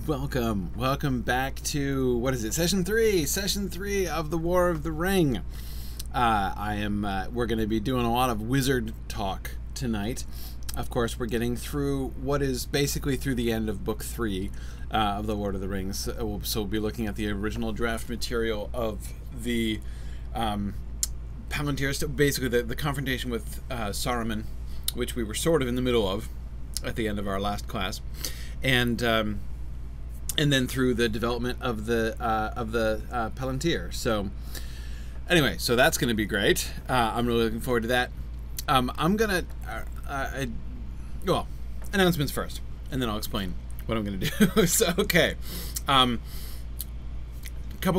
Welcome back to, what is it, session 3 of the War of the Ring. We're going to be doing a lot of wizard talk tonight. Of course, we're getting through what is basically through the end of book 3 of the Lord of the Rings. So we'll be looking at the original draft material of the Palantirs, basically the confrontation with Saruman, which we were sort of in the middle of at the end of our last class, and then through the development of the Palantir. So anyway, so that's going to be great. I'm really looking forward to that. I'm gonna well, announcements first, and then I'll explain what I'm going to do. So okay, couple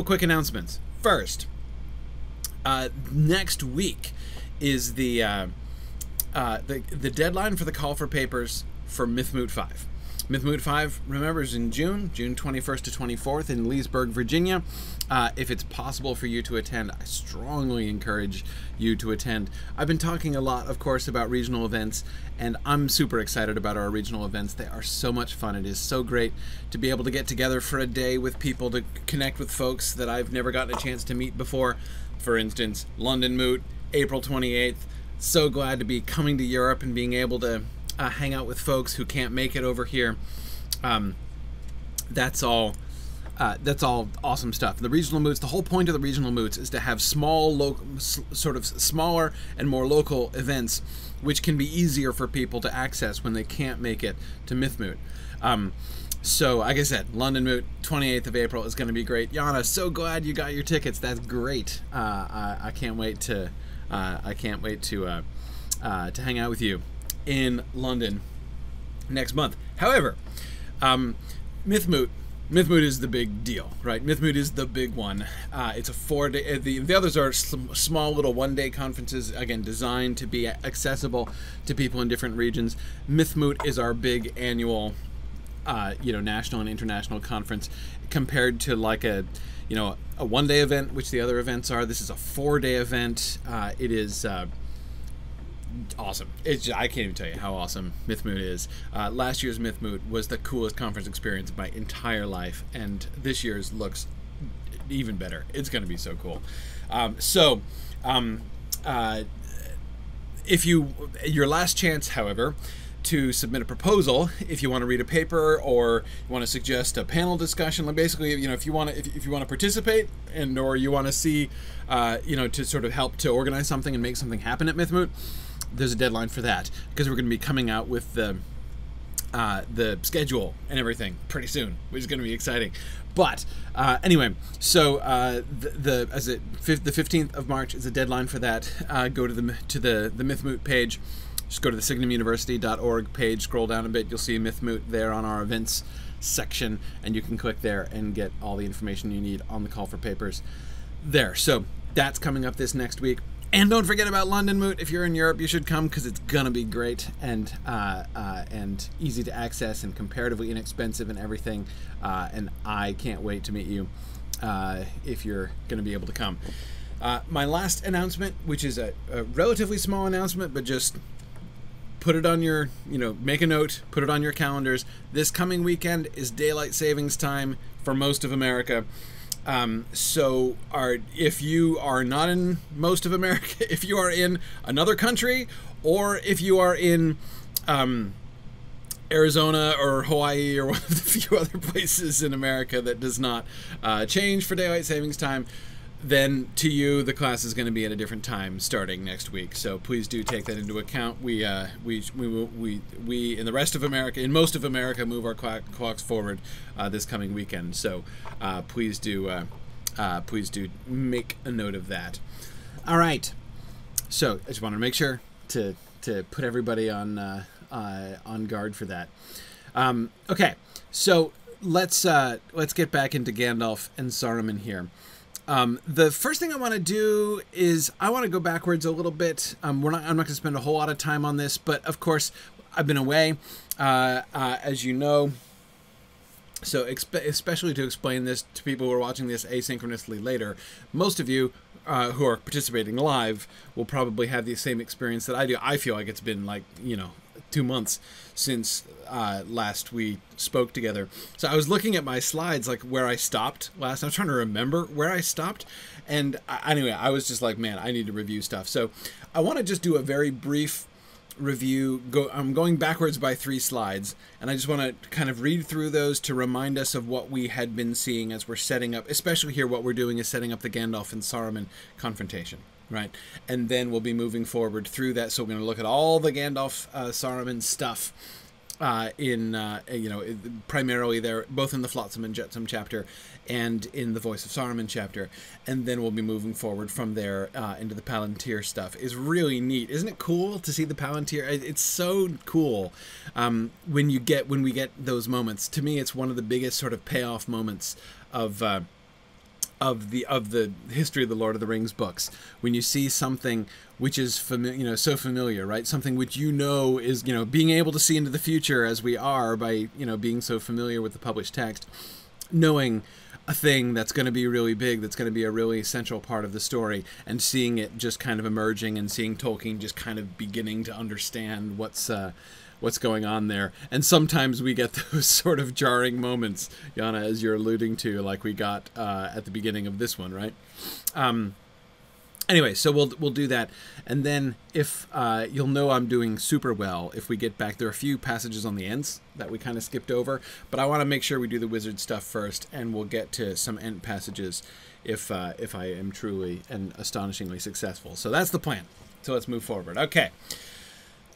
quick announcements. First, next week is the deadline for the call for papers for Mythmoot 5. Mythmoot 5, remember, is in June 21st to 24th in Leesburg, Virginia. If it's possible for you to attend, I strongly encourage you to attend. I've been talking a lot, of course, about regional events, and I'm super excited about our regional events. They are so much fun. It is so great to be able to get together for a day with people, to connect with folks that I've never gotten a chance to meet before. For instance, London Moot, April 28th. So glad to be coming to Europe and being able to hang out with folks who can't make it over here. That's all awesome stuff. The regional moots, the whole point of the regional moots is to have smaller and more local events, which can be easier for people to access when they can't make it to Mythmoot. So, like I said, London Moot, 28th of April is going to be great. Yana, so glad you got your tickets. That's great. I can't wait to hang out with you in London next month. However, Mythmoot is the big deal, right? Mythmoot is the big one. It's a 4-day. The others are small little one-day conferences, again designed to be accessible to people in different regions. Mythmoot is our big annual, national and international conference. Compared to like a one-day event, which the other events are, this is a 4-day event. It is awesome. I can't even tell you how awesome Mythmoot is. Last year's Mythmoot was the coolest conference experience of my entire life, and this year's looks even better. It's going to be so cool. If your last chance, however, to submit a proposal, if you want to read a paper or you want to suggest a panel discussion, like basically, if you want to participate or you want to see, to sort of help to organize something and make something happen at Mythmoot, there's a deadline for that, because we're going to be coming out with the schedule and everything pretty soon, which is going to be exciting. But anyway, so the 15th of March is the deadline for that. Go to the Mythmoot page. Just go to the signumuniversity.org page, scroll down a bit, you'll see Mythmoot there on our events section, and you can click there and get all the information you need on the call for papers there. So that's coming up this next week. And don't forget about London Moot. If you're in Europe, you should come, because it's gonna be great and easy to access and comparatively inexpensive and everything. And I can't wait to meet you if you're gonna be able to come. My last announcement, which is a relatively small announcement, but just put it on your, make a note, put it on your calendars. This coming weekend is daylight savings time for most of America. If you are not in most of America, if you are in another country, or if you are in Arizona or Hawaii or one of the few other places in America that does not change for daylight savings time, then to you the class is going to be at a different time starting next week. So please do take that into account. We in the rest of America, in most of America, move our clocks forward this coming weekend. So please do make a note of that. All right. So I just wanted to make sure to put everybody on guard for that. Okay. So let's get back into Gandalf and Saruman here. The first thing I want to do is I want to go backwards a little bit. I'm not going to spend a whole lot of time on this, but of course I've been away, as you know. So especially to explain this to people who are watching this asynchronously later, most of you who are participating live will probably have the same experience that I do. I feel like it's been like, 2 months since last we spoke together. So I was looking at my slides, like where I stopped last. I'm trying to remember where I stopped. And anyway, I was just like, man, I need to review stuff. So I want to just do a very brief review. I'm going backwards by 3 slides, and I just want to kind of read through those to remind us of what we had been seeing as we're setting up, especially here what we're doing is setting up the Gandalf and Saruman confrontation, right? And then we'll be moving forward through that. So we're going to look at all the Gandalf Saruman stuff primarily there, both in the Flotsam and Jetsam chapter and in the Voice of Saruman chapter, and then we'll be moving forward from there into the Palantir stuff. Is really neat. Isn't it cool to see the Palantir? It's so cool when we get those moments. To me, it's one of the biggest sort of payoff moments of the history of the Lord of the Rings books, when you see something which is so familiar, right? Something which is being able to see into the future as we are by being so familiar with the published text, knowing a thing that's going to be really big, that's going to be a really central part of the story, and seeing it just kind of emerging, and seeing Tolkien just kind of beginning to understand what's going on there. And sometimes we get those sort of jarring moments, Yana, as you're alluding to, like we got at the beginning of this one, right? Anyway, so we'll do that, and then if you'll know I'm doing super well if we get back. There are a few passages on the ends that we kind of skipped over, but I want to make sure we do the wizard stuff first, and we'll get to some end passages if I am truly and astonishingly successful. So that's the plan. So let's move forward. Okay.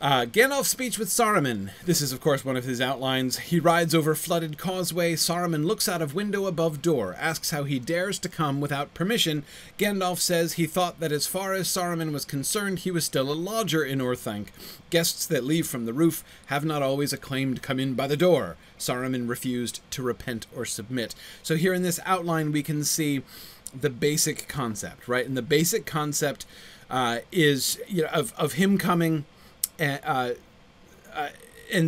Gandalf's speech with Saruman. This is, of course, one of his outlines. He rides over flooded causeway. Saruman looks out of window above door, asks how he dares to come without permission. Gandalf says he thought that as far as Saruman was concerned, he was still a lodger in Orthanc. Guests that leave from the roof have not always a claim to come in by the door. Saruman refused to repent or submit. So here in this outline, we can see the basic concept, right? And the basic concept is of him coming. And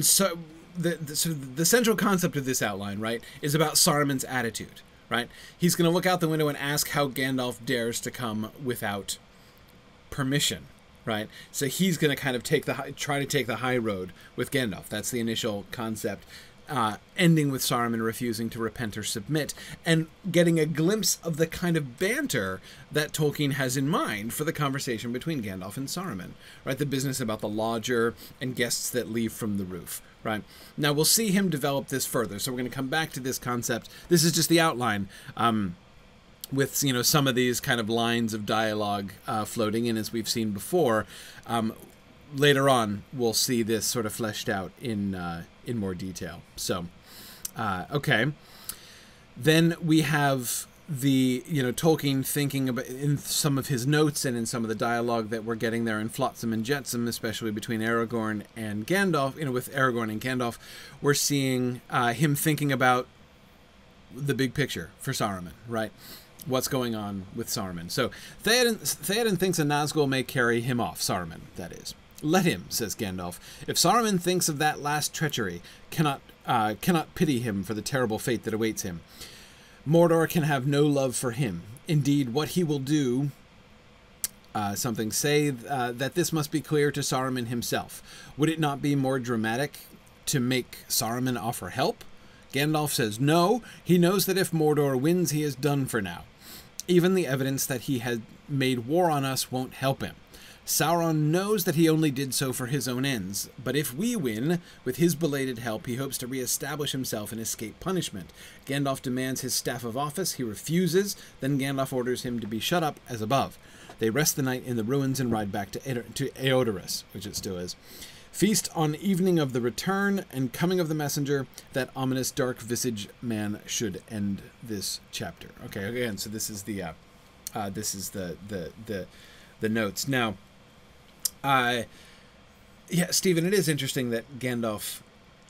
so the central concept of this outline, right, is about Saruman's attitude, right? He's going to look out the window and ask how Gandalf dares to come without permission, right? So he's going to kind of try to take the high road with Gandalf. That's the initial concept. Ending with Saruman refusing to repent or submit, and getting a glimpse of the kind of banter that Tolkien has in mind for the conversation between Gandalf and Saruman, right? The business about the lodger and guests that leave from the roof, right? Now we'll see him develop this further, so we're going to come back to this concept. This is just the outline, with some of these kind of lines of dialogue floating in, as we've seen before. Later on, we'll see this sort of fleshed out in more detail. So, okay. Then we have the, Tolkien thinking about, in some of his notes and in some of the dialogue that we're getting there in Flotsam and Jetsam, especially between Aragorn and Gandalf, with Aragorn and Gandalf, we're seeing him thinking about the big picture for Saruman, right? What's going on with Saruman. So, Theoden thinks a Nazgul may carry him off, Saruman, that is. Let him, says Gandalf. If Saruman thinks of that last treachery, cannot pity him for the terrible fate that awaits him. Mordor can have no love for him. Indeed, what he will do, something say that this must be clear to Saruman himself. Would it not be more dramatic to make Saruman offer help? Gandalf says no. He knows that if Mordor wins, he is done for now. Even the evidence that he had made war on us won't help him. Sauron knows that he only did so for his own ends, but if we win, with his belated help, he hopes to re-establish himself and escape punishment. Gandalf demands his staff of office. He refuses. Then Gandalf orders him to be shut up as above. They rest the night in the ruins and ride back to Eodoris, which it still is. Feast on evening of the return and coming of the messenger. That ominous dark visage man should end this chapter. Okay, again, so this is the notes now. Yeah, Stephen, it is interesting that Gandalf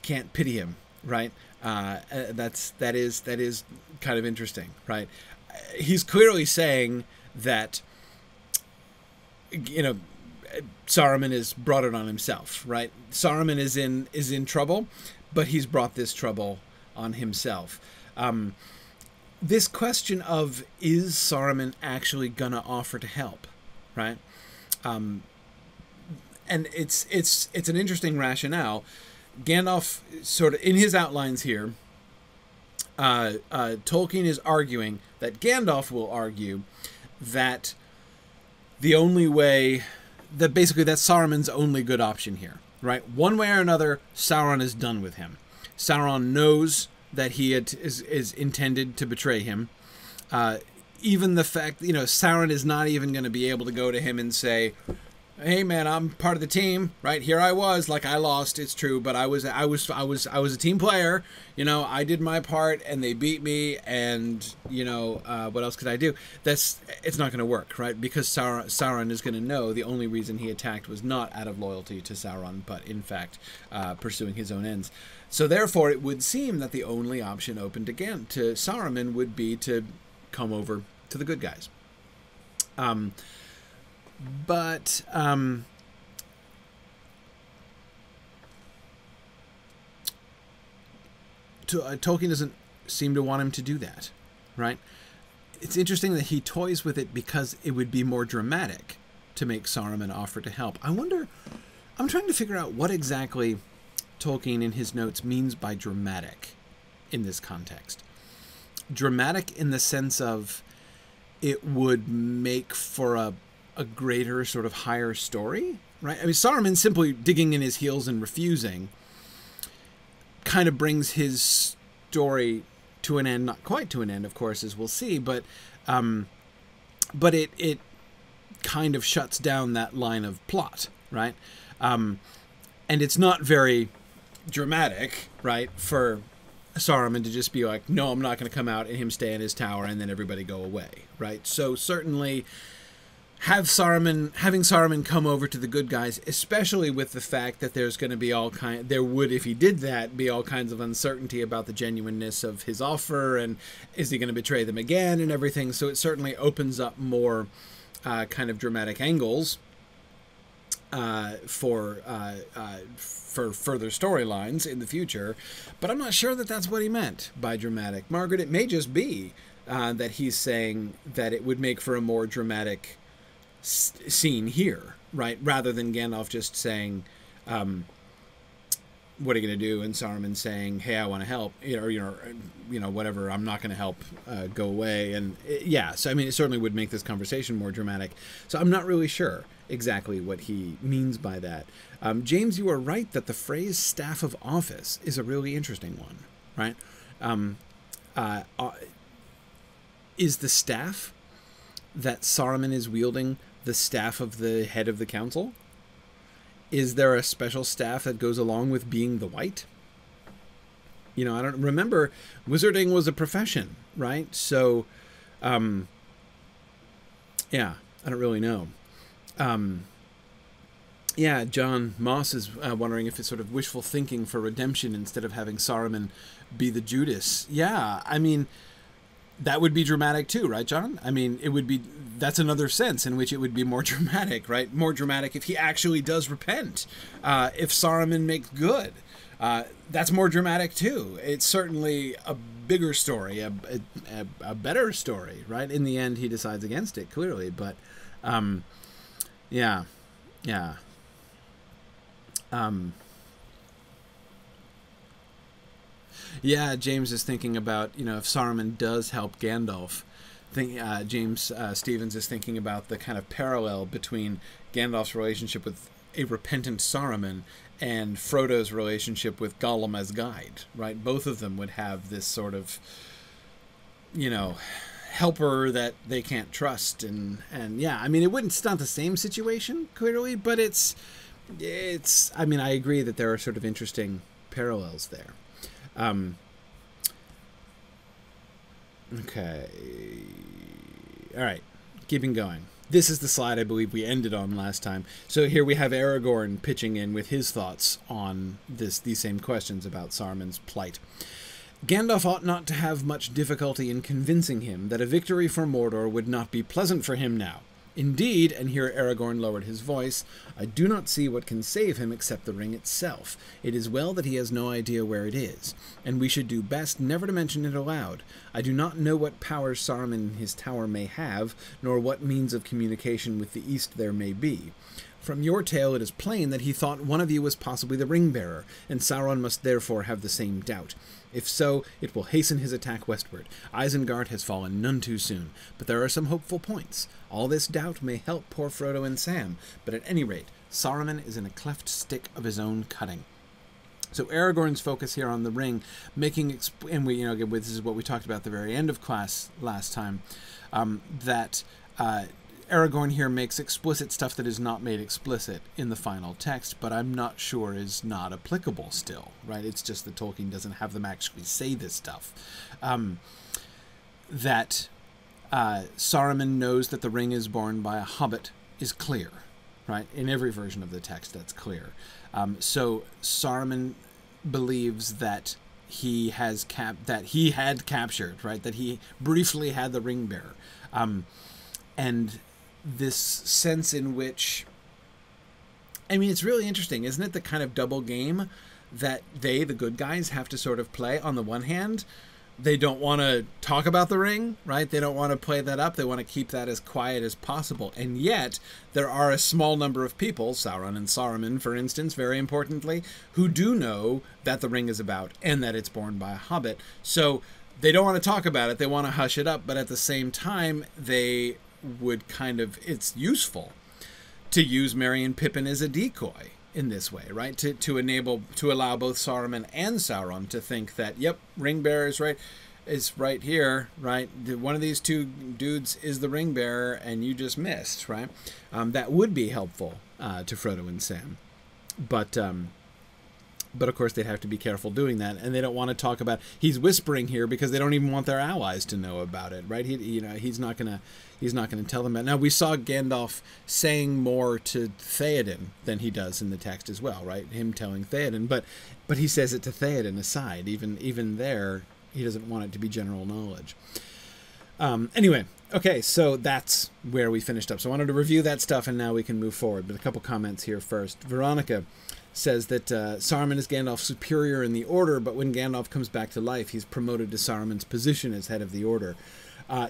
can't pity him, right? That is kind of interesting, right? He's clearly saying that, Saruman has brought it on himself, right? Saruman is in trouble, but he's brought this trouble on himself. This question of, is Saruman actually gonna offer to help, right? and it's an interesting rationale. Gandalf, sort of in his outlines here, Tolkien is arguing that Gandalf will argue that the only way, that basically that's Saruman's only good option here, right? One way or another, Sauron is done with him. Sauron knows that he is intended to betray him. Even the fact, Sauron is not even going to be able to go to him and say, "Hey man, I'm part of the team, right? Here I was, like I lost, it's true, but I was a team player. I did my part and they beat me, and what else could I do?" It's not going to work, right? Because Sauron is going to know the only reason he attacked was not out of loyalty to Sauron, but in fact pursuing his own ends. So therefore, it would seem that the only option open to Saruman would be to come over to the good guys. But Tolkien doesn't seem to want him to do that, right? It's interesting that he toys with it because it would be more dramatic to make Saruman offer to help. I'm trying to figure out what exactly Tolkien in his notes means by dramatic in this context. Dramatic in the sense of it would make for a greater, sort of higher story, right? I mean, Saruman simply digging in his heels and refusing kind of brings his story to an end, not quite to an end, of course, as we'll see, but it kind of shuts down that line of plot, right? And it's not very dramatic, right, for Saruman to just be like, "No, I'm not going to come out," and him stay in his tower and then everybody go away, right? So certainly having Saruman come over to the good guys, especially with the fact that there's going to be if he did that, be all kinds of uncertainty about the genuineness of his offer, and is he going to betray them again and everything. So it certainly opens up more kind of dramatic angles for further storylines in the future. But I'm not sure that that's what he meant by dramatic. Margaret, it may just be that he's saying that it would make for a more dramatic scene here, right? Rather than Gandalf just saying, "What are you going to do?" and Saruman saying, "Hey, I want to help," or whatever. "I'm not going to help. Go away." And so I mean, it certainly would make this conversation more dramatic. So I'm not really sure exactly what he means by that. James, you are right that the phrase "staff of office" is a really interesting one, right? Is the staff that Saruman is wielding the staff of the head of the council? Is there a special staff that goes along with being the white? I don't remember. Wizarding was a profession, right? So, I don't really know. John Moss is wondering if it's sort of wishful thinking for redemption instead of having Saruman be the Judas. Yeah, I mean, that would be dramatic too, right, John? I mean, that's another sense in which it would be more dramatic, right? More dramatic if he actually does repent. If Saruman makes good, that's more dramatic too. It's certainly a bigger story, a better story, right? In the end, he decides against it, clearly, but yeah. James is thinking about, if Saruman does help Gandalf. James Stevens is thinking about the kind of parallel between Gandalf's relationship with a repentant Saruman and Frodo's relationship with Gollum as guide, right? Both of them would have this sort of, helper that they can't trust. And I mean, it's not the same situation, clearly, but it's, I mean, I agree that there are sort of interesting parallels there. Okay. All right. Keeping going. This is the slide I believe we ended on last time. So here we have Aragorn pitching in with his thoughts on these same questions about Saruman's plight. Gandalf ought not to have much difficulty in convincing him that a victory for Mordor would not be pleasant for him now. Indeed, and here Aragorn lowered his voice, I do not see what can save him except the ring itself. It is well that he has no idea where it is, and we should do best never to mention it aloud. I do not know what powers Saruman in his tower may have, nor what means of communication with the east there may be. From your tale it is plain that he thought one of you was possibly the ring-bearer, and Sauron must therefore have the same doubt. If so, it will hasten his attack westward. Isengard has fallen none too soon, but there are some hopeful points. All this doubt may help poor Frodo and Sam, but at any rate, Saruman is in a cleft stick of his own cutting. So Aragorn's focus here on the ring, and we, this is what we talked about at the very end of class last time, that Aragorn here makes explicit stuff that is not made explicit in the final text, but I'm not sure is not applicable still, right? It's just that Tolkien doesn't have them actually say this stuff. That Saruman knows that the ring is borne by a hobbit is clear, right? In every version of the text, that's clear. So Saruman believes that he had captured, right? That he briefly had the ring bearer. And this sense in which, it's really interesting, isn't it? The kind of double game that the good guys, have to sort of play. On the one hand, they don't want to talk about the ring, right? They don't want to play that up. They want to keep that as quiet as possible. And yet, there are a small number of people, Sauron and Saruman, for instance, very importantly, who do know that the ring is about and that it's borne by a hobbit. So they don't want to talk about it. They want to hush it up. But at the same time, they would it's useful to use Merry and Pippin as a decoy in this way, right? To allow both Saruman and Sauron to think that, yep, ring bearer is right here, right? One of these two dudes is the ring bearer, and you just missed, right? That would be helpful to Frodo and Sam, but of course they'd have to be careful doing that, and they don't want to talk about. He's whispering here because they don't even want their allies to know about it, right? He's not gonna tell them that. Now we saw Gandalf saying more to Theoden than he does in the text as well, right? Him telling Theoden, but he says it to Theoden aside. Even there, he doesn't want it to be general knowledge. Anyway, okay, so that's where we finished up. So I wanted to review that stuff, and now we can move forward. But a couple comments here first. Veronica says that Saruman is Gandalf's superior in the Order, but when Gandalf comes back to life, he's promoted to Saruman's position as head of the Order.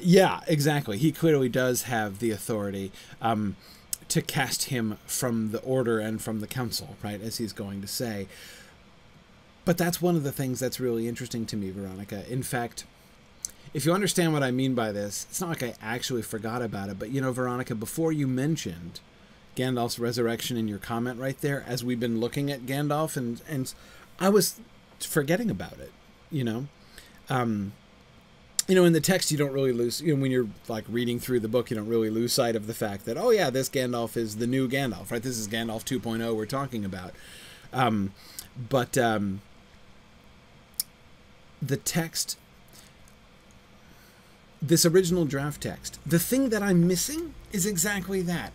Yeah, exactly. He clearly does have the authority to cast him from the Order and from the Council, right, as he's going to say. But that's one of the things that's really interesting to me, Veronica. In fact, if you understand what I mean by this, it's not like I actually forgot about it, but, Veronica, before you mentioned Gandalf's resurrection in your comment right there, as we've been looking at Gandalf, and I was forgetting about it, in the text you don't really lose, when you're like reading through the book, you don't really lose sight of the fact that, oh yeah, this Gandalf is the new Gandalf, right? This is Gandalf 2.0 we're talking about. The text, this original draft text, the thing that I'm missing is exactly that,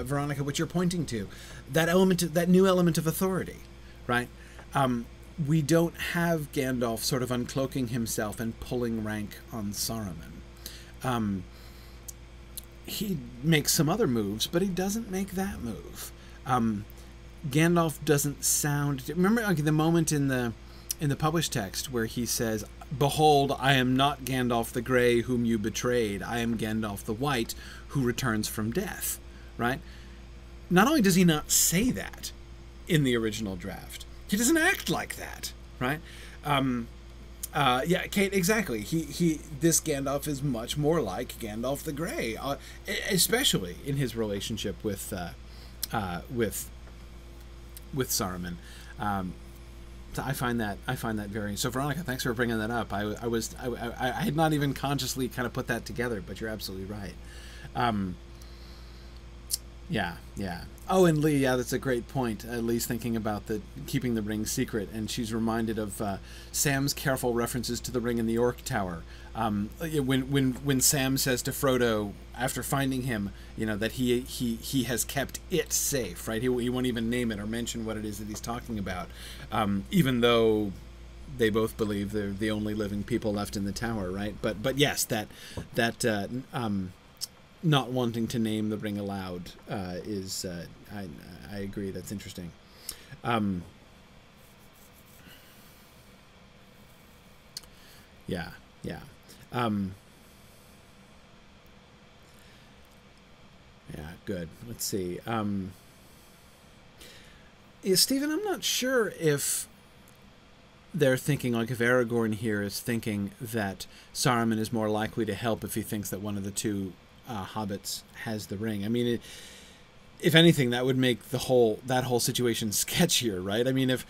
Veronica, what you're pointing to, that new element of authority, right? We don't have Gandalf sort of uncloaking himself and pulling rank on Saruman. He makes some other moves, but he doesn't make that move. Gandalf doesn't sound. Remember the moment in the published text where he says, "Behold, I am not Gandalf the Grey whom you betrayed. I am Gandalf the White who returns from death." Right? Not only does he not say that in the original draft, he doesn't act like that. Right? Yeah, Kate, exactly. This Gandalf is much more like Gandalf the Grey, especially in his relationship with Saruman. So I find that very. So Veronica, thanks for bringing that up. I had not even consciously kind of put that together, but you're absolutely right. Yeah. Oh, and Lee, yeah, that's a great point. Lee's thinking about keeping the ring secret, and she's reminded of Sam's careful references to the ring in the Orc Tower. When Sam says to Frodo after finding him, that he has kept it safe, right? He won't even name it or mention what it is that he's talking about, even though they both believe they're the only living people left in the tower, right? But yes, that not wanting to name the ring aloud is I agree. That's interesting. Yeah. Yeah, good. Let's see. Yeah, Stephen, I'm not sure if they're thinking, like, if Aragorn here is thinking that Saruman is more likely to help if he thinks that one of the two hobbits has the ring. I mean, if anything, that would make that whole situation sketchier, right? I mean, if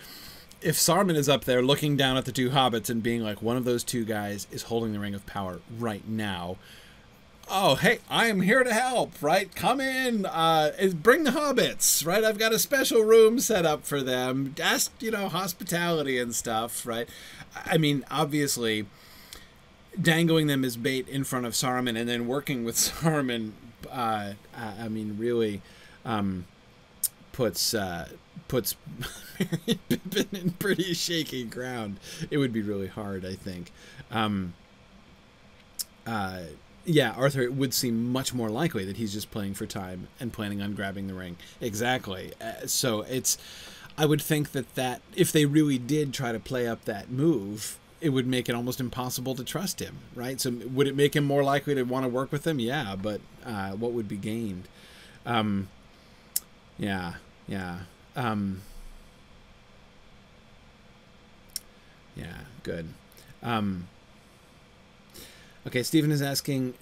Saruman is up there looking down at the two hobbits and being like, one of those two guys is holding the Ring of Power right now. Oh, hey, I am here to help, right? Come in, bring the hobbits, right? I've got a special room set up for them. Ask, hospitality and stuff, right? I mean, obviously, dangling them as bait in front of Saruman and then working with Saruman, I mean, really puts Merry and Pippin in pretty shaky ground. It would be really hard, I think. Yeah, Arthur, it would seem much more likely that he's just playing for time and planning on grabbing the ring. Exactly. So I would think that if they really did try to play up that move, it would make it almost impossible to trust him, right? So would it make him more likely to want to work with him? Yeah, but what would be gained? Yeah. Yeah, good. Okay, Stephen is asking,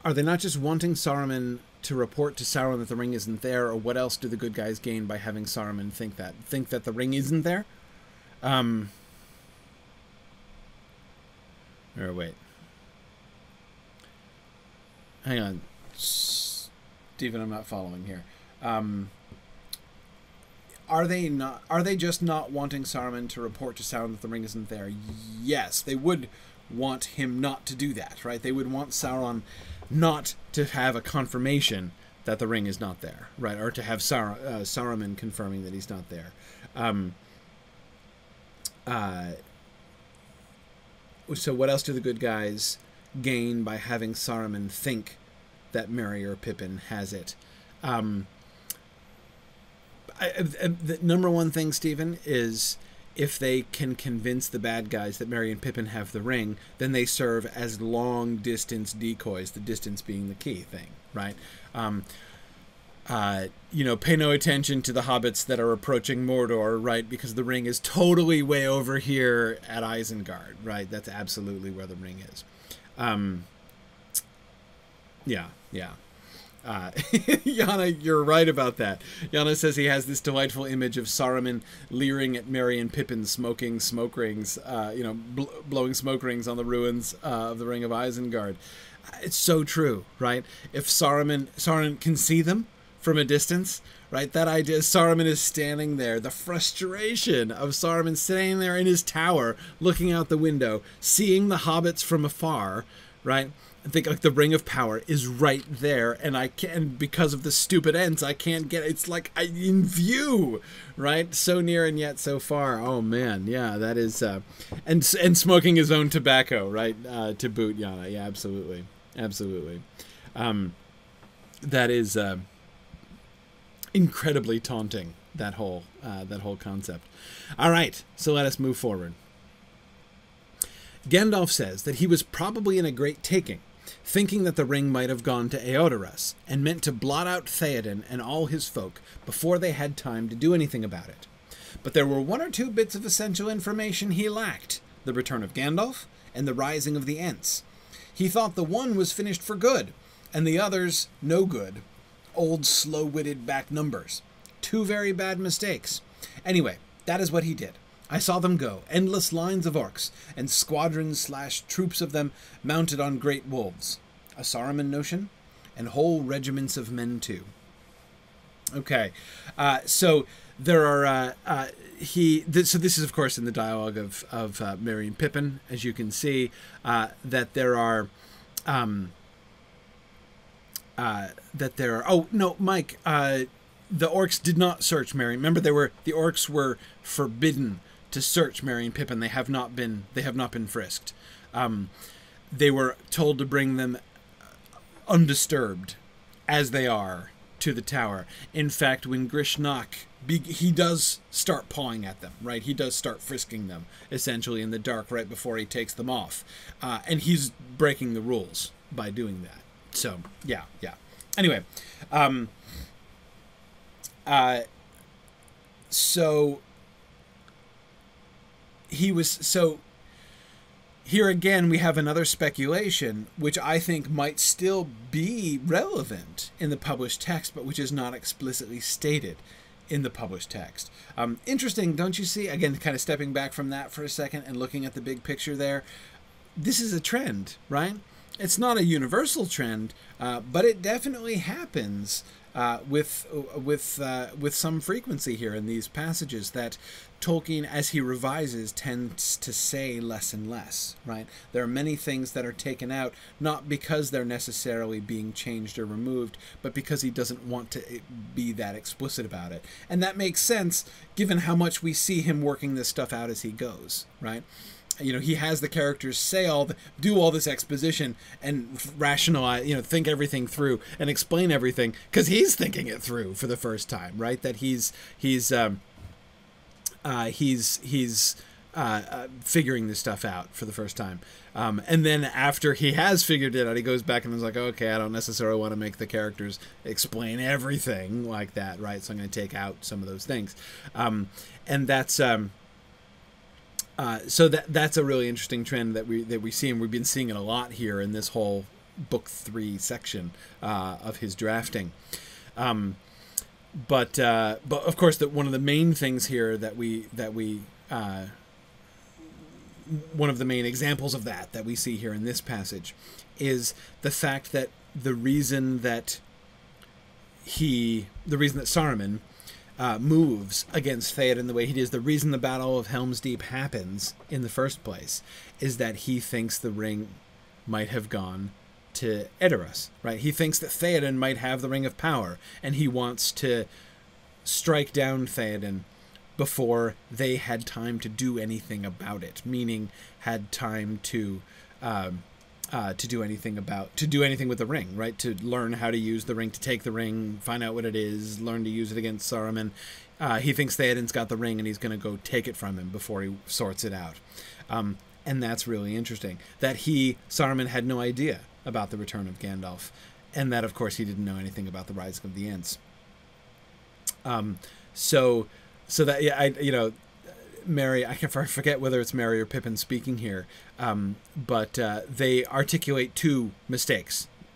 are they not just wanting Saruman to report to Sauron that the ring isn't there, or what else do the good guys gain by having Saruman think that the ring isn't there? Or wait. Hang on. Stephen, I'm not following here. Are they just not wanting Saruman to report to Sauron that the ring isn't there? Yes, they would want him not to do that, right? They would want Sauron not to have a confirmation that the ring is not there, right? Or to have Saruman confirming that he's not there. So what else do the good guys gain by having Saruman think that Merry or Pippin has it? The number one thing, Stephen, is if they can convince the bad guys that Merry and Pippin have the ring, then they serve as long-distance decoys, the distance being the key thing, right? Pay no attention to the hobbits that are approaching Mordor, right? Because the ring is totally way over here at Isengard, right? That's absolutely where the ring is. Yeah. Yana, you're right about that. Yana says he has this delightful image of Saruman leering at Merry and Pippin smoking smoke rings, blowing smoke rings on the ruins of the Ring of Isengard. It's so true, right? If Saruman can see them from a distance, right? That idea, Saruman is standing there. The frustration of Saruman sitting there in his tower, looking out the window, seeing the hobbits from afar, right? I think like the Ring of Power is right there, and because of the stupid ends, I can't get it. It's like in view, right? So near and yet so far. Oh man, yeah, that is, and smoking his own tobacco, right? To boot, Yana, yeah, absolutely. That is incredibly taunting. That whole concept. All right, so let us move forward. Gandalf says that he was probably in a great taking, thinking that the ring might have gone to Eodoras, and meant to blot out Theoden and all his folk before they had time to do anything about it. But there were one or two bits of essential information he lacked: the return of Gandalf and the rising of the Ents. He thought the one was finished for good, and the others no good. Old slow-witted back numbers. Two very bad mistakes. Anyway, that is what he did. I saw them go, endless lines of orcs, and squadrons/troops of them mounted on great wolves. A Saruman notion, and whole regiments of men too. Okay, so there are, so this is of course in the dialogue of Merry and Pippin, as you can see, that there are, oh no, Mike, the orcs did not search Merry. Remember, the orcs were forbidden to search Merry and Pippin. They have not been frisked. They were told to bring them undisturbed, as they are, to the tower. In fact, when Grishnak, he does start pawing at them, right? He does start frisking them, essentially, in the dark right before he takes them off. And he's breaking the rules by doing that. So, yeah. So here again we have another speculation, which I think might still be relevant in the published text, but which is not explicitly stated in the published text. Interesting, don't you see? Again, kind of stepping back from that for a second and looking at the big picture there. This is a trend, right? It's not a universal trend, but it definitely happens with some frequency here in these passages, that Tolkien, as he revises, tends to say less and less, right? There are many things that are taken out, not because they're necessarily being changed or removed, but because he doesn't want to be that explicit about it. And that makes sense, given how much we see him working this stuff out as he goes, right? You know, he has the characters do all this exposition and rationalize, you know, think everything through and explain everything, because he's thinking it through for the first time, right? That he's figuring this stuff out for the first time. And then after he has figured it out, he goes back and is like, okay, I don't necessarily want to make the characters explain everything like that, right? So I'm going to take out some of those things. And that's... so that's a really interesting trend that we see, and we've been seeing it a lot here in this whole book 3 section of his drafting. But of course, that one of the main things here one of the main examples of that we see here in this passage is the fact that the reason that Saruman moves against Theoden the way he does, the reason the Battle of Helm's Deep happens in the first place, is that he thinks the ring might have gone to Edoras, right? He thinks that Theoden might have the Ring of Power, and he wants to strike down Theoden before they had time to do anything about it, meaning had time to do anything with the ring, right? To learn how to use the ring, to take the ring, find out what it is, learn to use it against Saruman. He thinks Theoden's got the ring, and he's going to go take it from him before he sorts it out. And that's really interesting. That Saruman had no idea about the return of Gandalf, and that, of course, he didn't know anything about the Rising of the Ents. So that, yeah, Merry, I forget whether it's Merry or Pippin speaking here, but they articulate two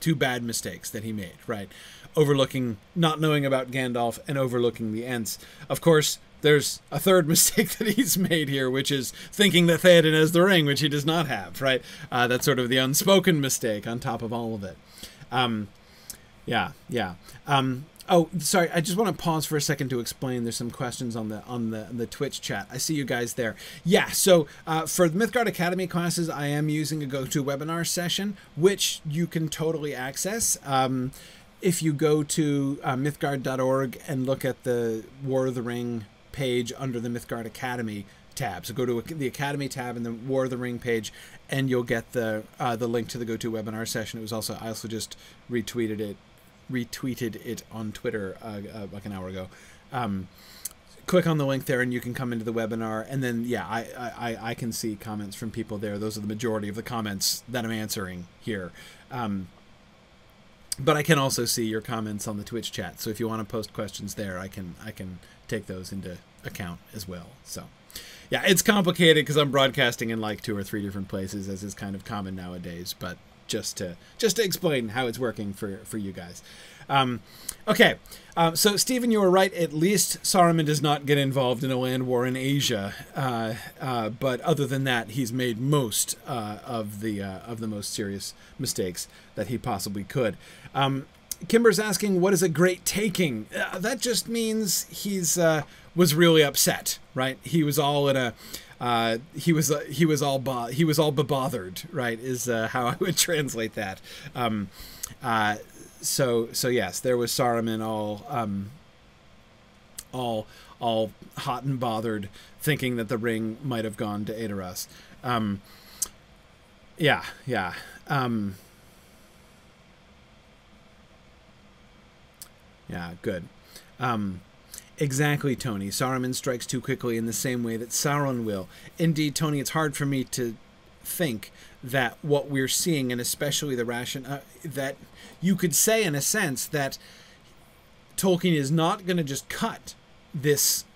bad mistakes that he made, right? Not knowing about Gandalf and overlooking the Ents. Of course, there's a third mistake that he's made here, which is thinking that Theoden has the ring, which he does not have, right? That's sort of the unspoken mistake on top of all of it. Oh, sorry. I just want to pause for a second to explain. There's some questions on the Twitch chat. I see you guys there. Yeah. So for the Mythgard Academy classes, I am using a GoToWebinar session, which you can totally access. If you go to mythgard.org and look at the War of the Ring page under the Mythgard Academy tab, so go to the Academy tab and the War of the Ring page, and you'll get the link to the GoToWebinar session. I also just retweeted it on Twitter like an hour ago. Click on the link there and you can come into the webinar, and then I can see comments from people there. Those are the majority of the comments that I'm answering here. But I can also see your comments on the Twitch chat, so if you want to post questions there, I can take those into account as well. So yeah, it's complicated because I'm broadcasting in like 2 or 3 different places, as is kind of common nowadays, but just to explain how it's working for you guys. Okay, so Stephen, you were right. At least Saruman does not get involved in a land war in Asia, but other than that, he's made most of the most serious mistakes that he possibly could. Kimber's asking, "What is a great taking?" That just means he's was really upset, right? He was all in a he was all bebothered, right? Is how I would translate that. So yes, there was Saruman all hot and bothered, thinking that the ring might have gone to Edoras. Good. Exactly, Tony. Saruman strikes too quickly in the same way that Sauron will. Indeed, Tony, it's hard for me to think that what we're seeing, and especially the that you could say in a sense that Tolkien is not going to just cut this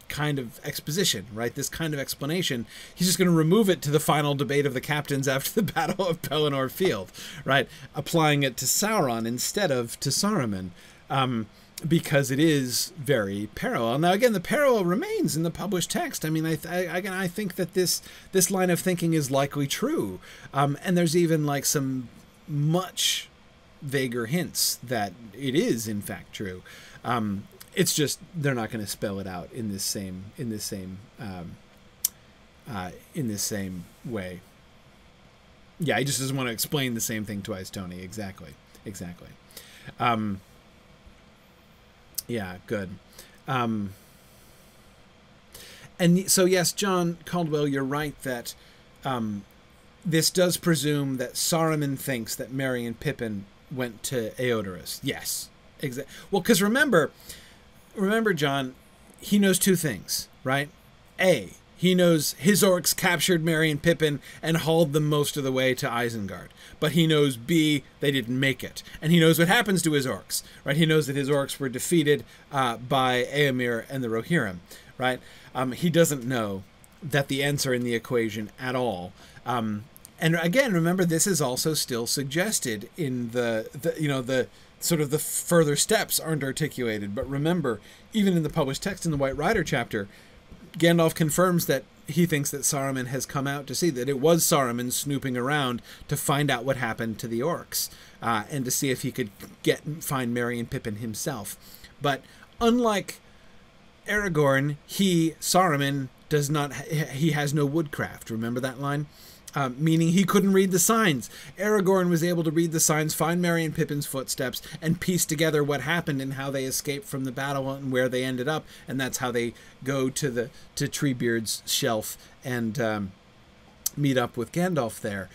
kind of exposition, right? This kind of explanation. He's just going to remove it to the final debate of the captains after the Battle of Pelennor Field, right? Applying it to Sauron instead of to Saruman, because it is very parallel. Now, again, the parallel remains in the published text. I mean, I think that this line of thinking is likely true, and there's even like some much vaguer hints that it is in fact true. It's just they're not going to spell it out in this same way. Yeah, he just doesn't want to explain the same thing twice, Tony. Exactly. Yeah, good. And so, yes, John Caldwell, you're right that this does presume that Saruman thinks that Merry and Pippin went to Eodaris. Yes, exactly. Well, because remember, John, he knows two things, right? A, he knows his orcs captured Merry and Pippin and hauled them most of the way to Isengard. But he knows, B, they didn't make it. And he knows what happens to his orcs, right? He knows that his orcs were defeated by Éomer and the Rohirrim, right? He doesn't know that the Ents are in the equation at all. And again, remember, this is also still suggested in the sort of the further steps aren't articulated. But remember, even in the published text in the White Rider chapter, Gandalf confirms that he thinks that Saruman has come out to see that it was Saruman snooping around to find out what happened to the orcs, and to see if he could find Merry and Pippin himself. But unlike Aragorn, Saruman does not. He has no woodcraft. Remember that line? Meaning he couldn't read the signs. Aragorn was able to read the signs, find Merry and Pippin's footsteps, and piece together what happened and how they escaped from the battle and where they ended up. And that's how they go to Treebeard's shelf and meet up with Gandalf there.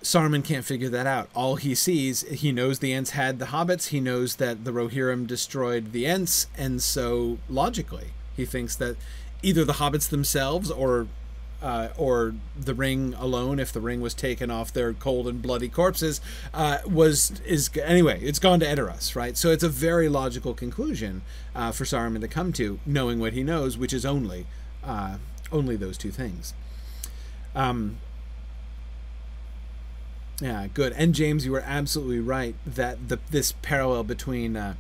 Saruman can't figure that out. All he sees, he knows the Ents had the hobbits. He knows that the Rohirrim destroyed the Ents. And so, logically, he thinks that either the hobbits themselves or the ring alone, if the ring was taken off their cold and bloody corpses, anyway, it's gone to Edoras, right? So it's a very logical conclusion for Saruman to come to, knowing what he knows, which is only those two things. Yeah, good. And James, you were absolutely right that this parallel between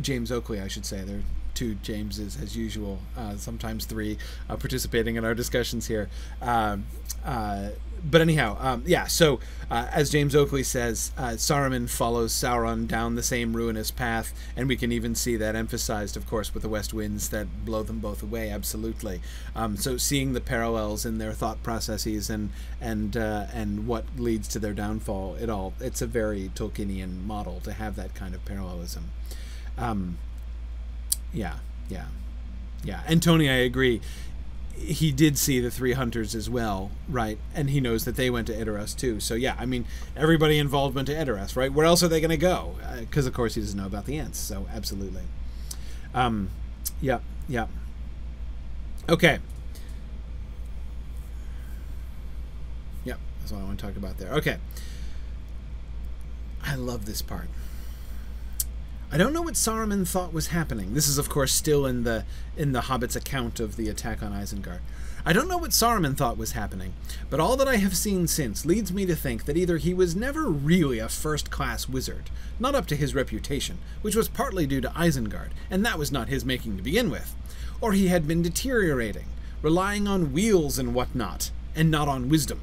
James Oakley, I should say, there are two Jameses as usual, sometimes three, participating in our discussions here. But anyhow, yeah, so as James Oakley says, Saruman follows Sauron down the same ruinous path, and we can even see that emphasized, of course, with the west winds that blow them both away, absolutely. So seeing the parallels in their thought processes and what leads to their downfall, it's a very Tolkienian model to have that kind of parallelism. Yeah. And Tony, I agree. He did see the three hunters as well, right? And he knows that they went to Edoras too. So yeah, I mean, everybody involved went to Edoras, right? Where else are they going to go? Because of course he doesn't know about the Ents. So absolutely. Yeah. Okay. Yep, that's what I want to talk about there. Okay. I love this part. I don't know what Saruman thought was happening. This is, of course, still in the Hobbit's account of the attack on Isengard. I don't know what Saruman thought was happening, but all that I have seen since leads me to think that either he was never really a first-class wizard, not up to his reputation, which was partly due to Isengard, and that was not his making to begin with, or he had been deteriorating, relying on wheels and whatnot, and not on wisdom.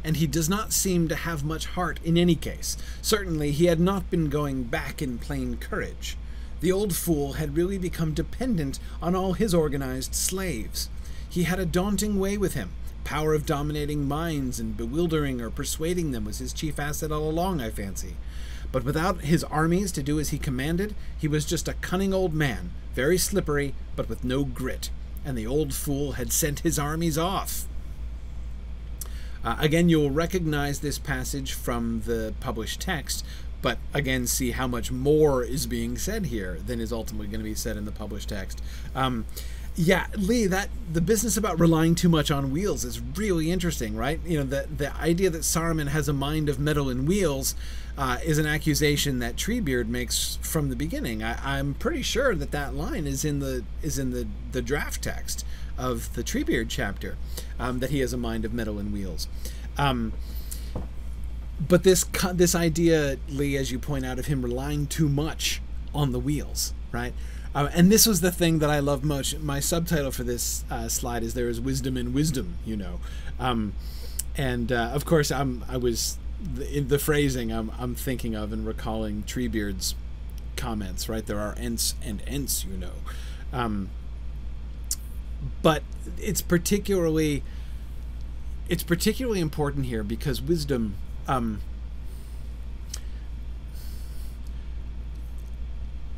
And he does not seem to have much heart in any case. Certainly he had not been going back in plain courage. The old fool had really become dependent on all his organized slaves. He had a daunting way with him. Power of dominating minds and bewildering or persuading them was his chief asset all along, I fancy. But without his armies to do as he commanded, he was just a cunning old man, very slippery, but with no grit. And the old fool had sent his armies off. Again, you'll recognize this passage from the published text, but again, see how much more is being said here than is ultimately going to be said in the published text. Yeah, Lee, that the business about relying too much on wheels is really interesting, right? You know, the idea that Saruman has a mind of metal and wheels is an accusation that Treebeard makes from the beginning. I'm pretty sure that that line is in the draft text of the Treebeard chapter, that he has a mind of metal and wheels. But this idea, Lee, as you point out, of him relying too much on the wheels, right? And this was the thing that I loved most. My subtitle for this slide is "There is wisdom in wisdom," you know, and of course I was in the phrasing I'm thinking of and recalling Treebeard's comments. Right, there are ents and ents, you know, but it's particularly important here because wisdom.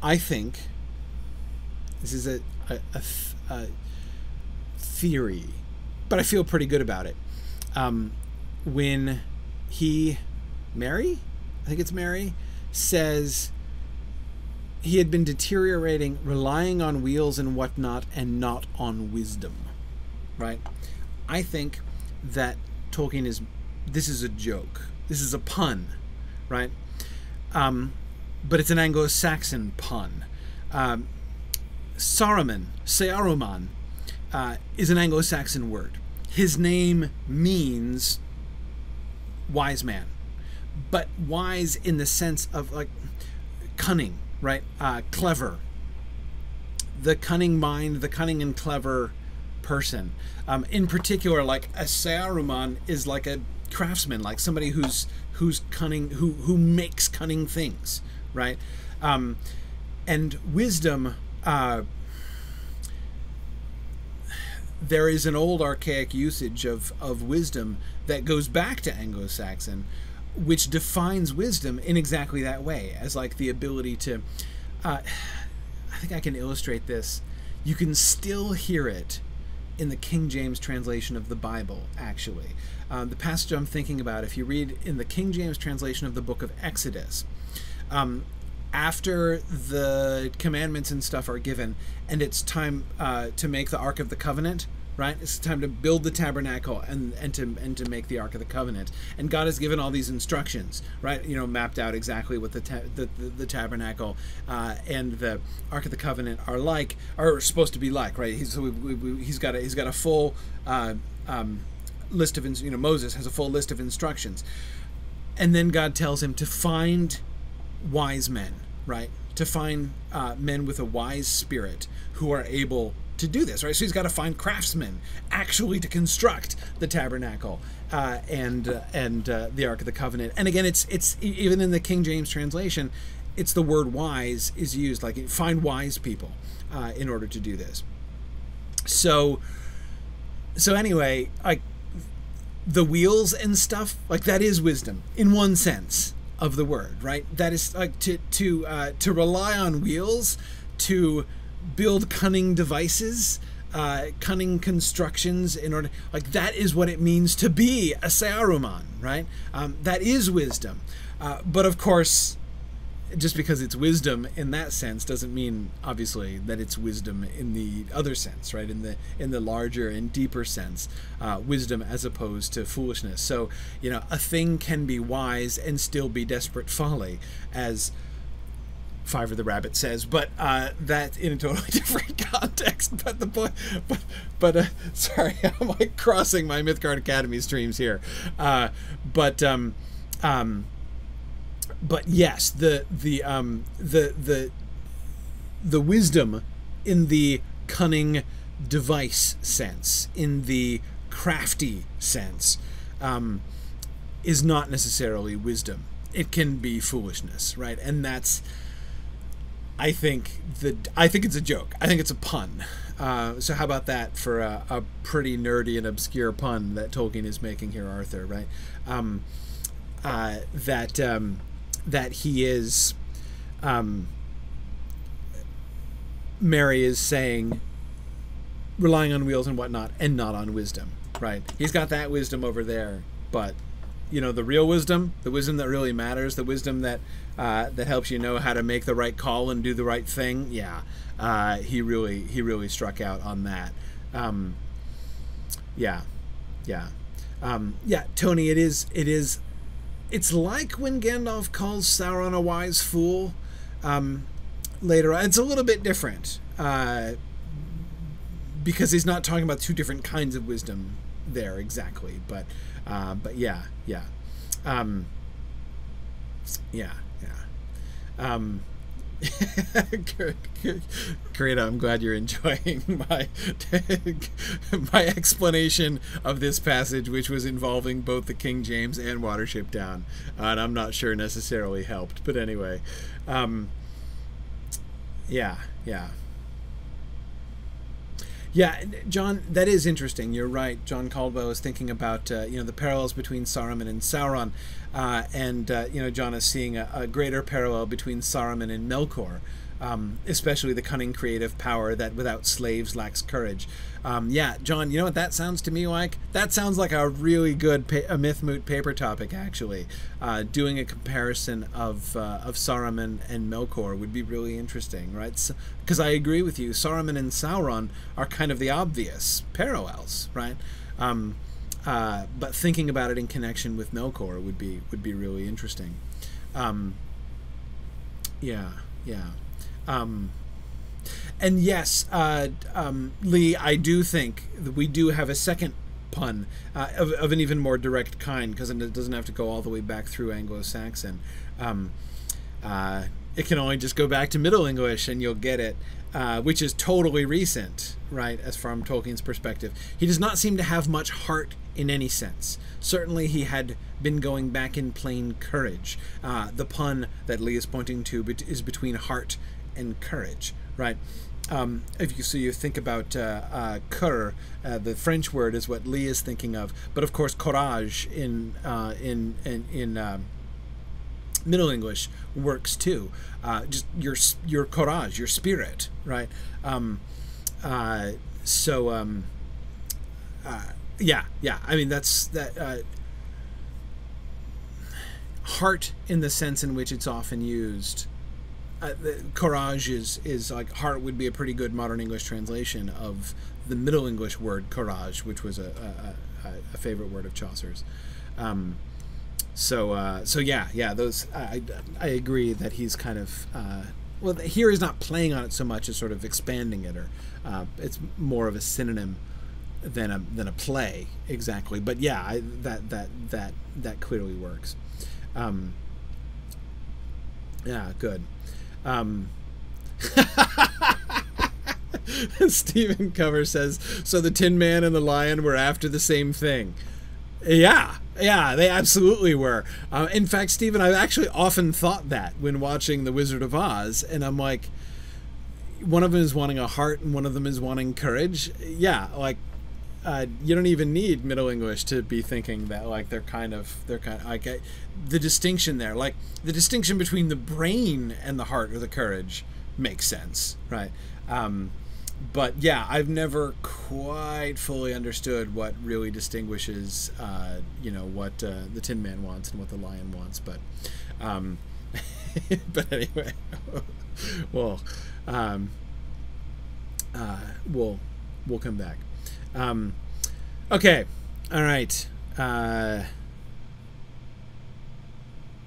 I think. This is a theory, but I feel pretty good about it. When Mary, I think it's Mary, says he had been deteriorating, relying on wheels and whatnot, and not on wisdom, right? I think that Tolkien this is a joke. This is a pun, right? But it's an Anglo-Saxon pun. Saruman, is an Anglo-Saxon word. His name means wise man, but wise in the sense of like cunning, right? Clever. The cunning mind, the cunning and clever person. In particular, like a Saruman is like a craftsman, like somebody who's cunning, who makes cunning things, right? And wisdom. There is an old archaic usage of wisdom that goes back to Anglo-Saxon, which defines wisdom in exactly that way, as like the ability to, I think I can illustrate this. You can still hear it in the King James translation of the Bible, actually. The passage I'm thinking about, if you read in the King James translation of the book of Exodus, after the commandments and stuff are given, and it's time to make the Ark of the Covenant, right? It's time to build the tabernacle and to make the Ark of the Covenant. And God has given all these instructions, right? You know, mapped out exactly what the tabernacle and the Ark of the Covenant are supposed to be like, right? He's got a full list of, you know, Moses has a full list of instructions, and then God tells him to find wise men, right? To find men with a wise spirit who are able to do this, right? So he's got to find craftsmen actually to construct the tabernacle and the Ark of the Covenant. And again, it's even in the King James translation, it's the word wise is used, like find wise people in order to do this. So anyway, like the wheels and stuff, like that is wisdom in one sense of the word, right? That is like to rely on wheels, to build cunning devices, cunning constructions in order, like that is what it means to be a Saruman, right? That is wisdom. But of course, just because it's wisdom in that sense doesn't mean obviously that it's wisdom in the other sense, right? In the larger and deeper sense, wisdom as opposed to foolishness. So, you know, a thing can be wise and still be desperate folly, as Fiver the Rabbit says, but that in a totally different context. But the point, sorry, I'm like crossing my Mythgard Academy streams here. But yes, the wisdom in the cunning device sense, in the crafty sense, is not necessarily wisdom. It can be foolishness, right? And that's, I think it's a joke. I think it's a pun. So how about that for a pretty nerdy and obscure pun that Tolkien is making here, Arthur, right? That he is, Mary is saying, relying on wheels and whatnot, and not on wisdom, right? He's got that wisdom over there, but the real wisdom, the wisdom that really matters, the wisdom that that helps you know how to make the right call and do the right thing. Yeah, he really struck out on that. Yeah, Tony, it's like when Gandalf calls Sauron a wise fool. Later on, it's a little bit different because he's not talking about two different kinds of wisdom there exactly, but yeah. Karina, I'm glad you're enjoying my my explanation of this passage, which was involving both the King James and Watership Down, and I'm not sure necessarily helped, but anyway, yeah, John, that is interesting. You're right. John Caldwell is thinking about the parallels between Saruman and Sauron, and John is seeing a greater parallel between Saruman and Melkor, especially the cunning, creative power that without slaves lacks courage. John, you know what that sounds to me like? That sounds like a really good a Myth Moot paper topic, actually. Doing a comparison of Saruman and Melkor would be really interesting, right? Because I agree with you, Saruman and Sauron are kind of the obvious parallels, right? But thinking about it in connection with Melkor would be really interesting. And yes, Lee, I do think that we do have a second pun of an even more direct kind, because it doesn't have to go all the way back through Anglo-Saxon. It can only just go back to Middle English and you'll get it, which is totally recent, right, as from Tolkien's perspective. He does not seem to have much heart in any sense. Certainly he had been going back in plain courage. The pun that Lee is pointing to is between heart and courage, right? If you think about cœur, the French word is what Lee is thinking of, but of course courage in Middle English works too. Just your courage, your spirit, right? I mean, that's that. Heart, in the sense in which it's often used. Courage is like heart would be a pretty good modern English translation of the Middle English word courage, which was a favorite word of Chaucer's. Those I agree that he's kind of here he's not playing on it so much as sort of expanding it, or it's more of a synonym than a play exactly. But yeah, that clearly works. Good. Stephen Cover says, so the Tin Man and the Lion were after the same thing. Yeah, they absolutely were. In fact, Stephen, I've actually often thought that when watching The Wizard of Oz, and I'm like, one of them is wanting a heart and one of them is wanting courage. Yeah, like you don't even need Middle English to be thinking that, like, they're kind of like the distinction there, like the distinction between the brain and the heart or the courage makes sense, right? But yeah, I've never quite fully understood what really distinguishes, what the Tin Man wants and what the Lion wants. But, but anyway, well, we'll come back. Okay, all right.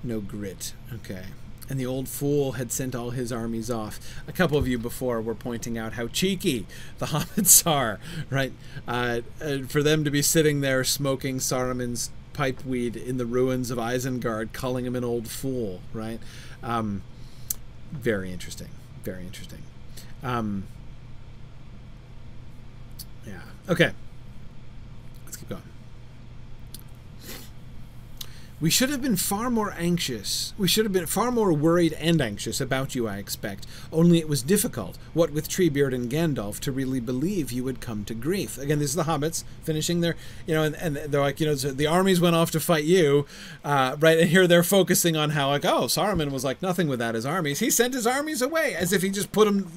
No grit. Okay. And the old fool had sent all his armies off. A couple of you before were pointing out how cheeky the hobbits are, right? For them to be sitting there smoking Saruman's pipeweed in the ruins of Isengard, calling him an old fool, right? Very interesting. Very interesting. Okay. Let's keep going. We should have been far more anxious. We should have been far more worried and anxious about you, I expect. Only it was difficult, what with Treebeard and Gandalf, to really believe you would come to grief. Again, this is the hobbits finishing their, and they're like, so the armies went off to fight you, right? And here they're focusing on how, like, oh, Saruman was like nothing without his armies. He sent his armies away, as if he just put them,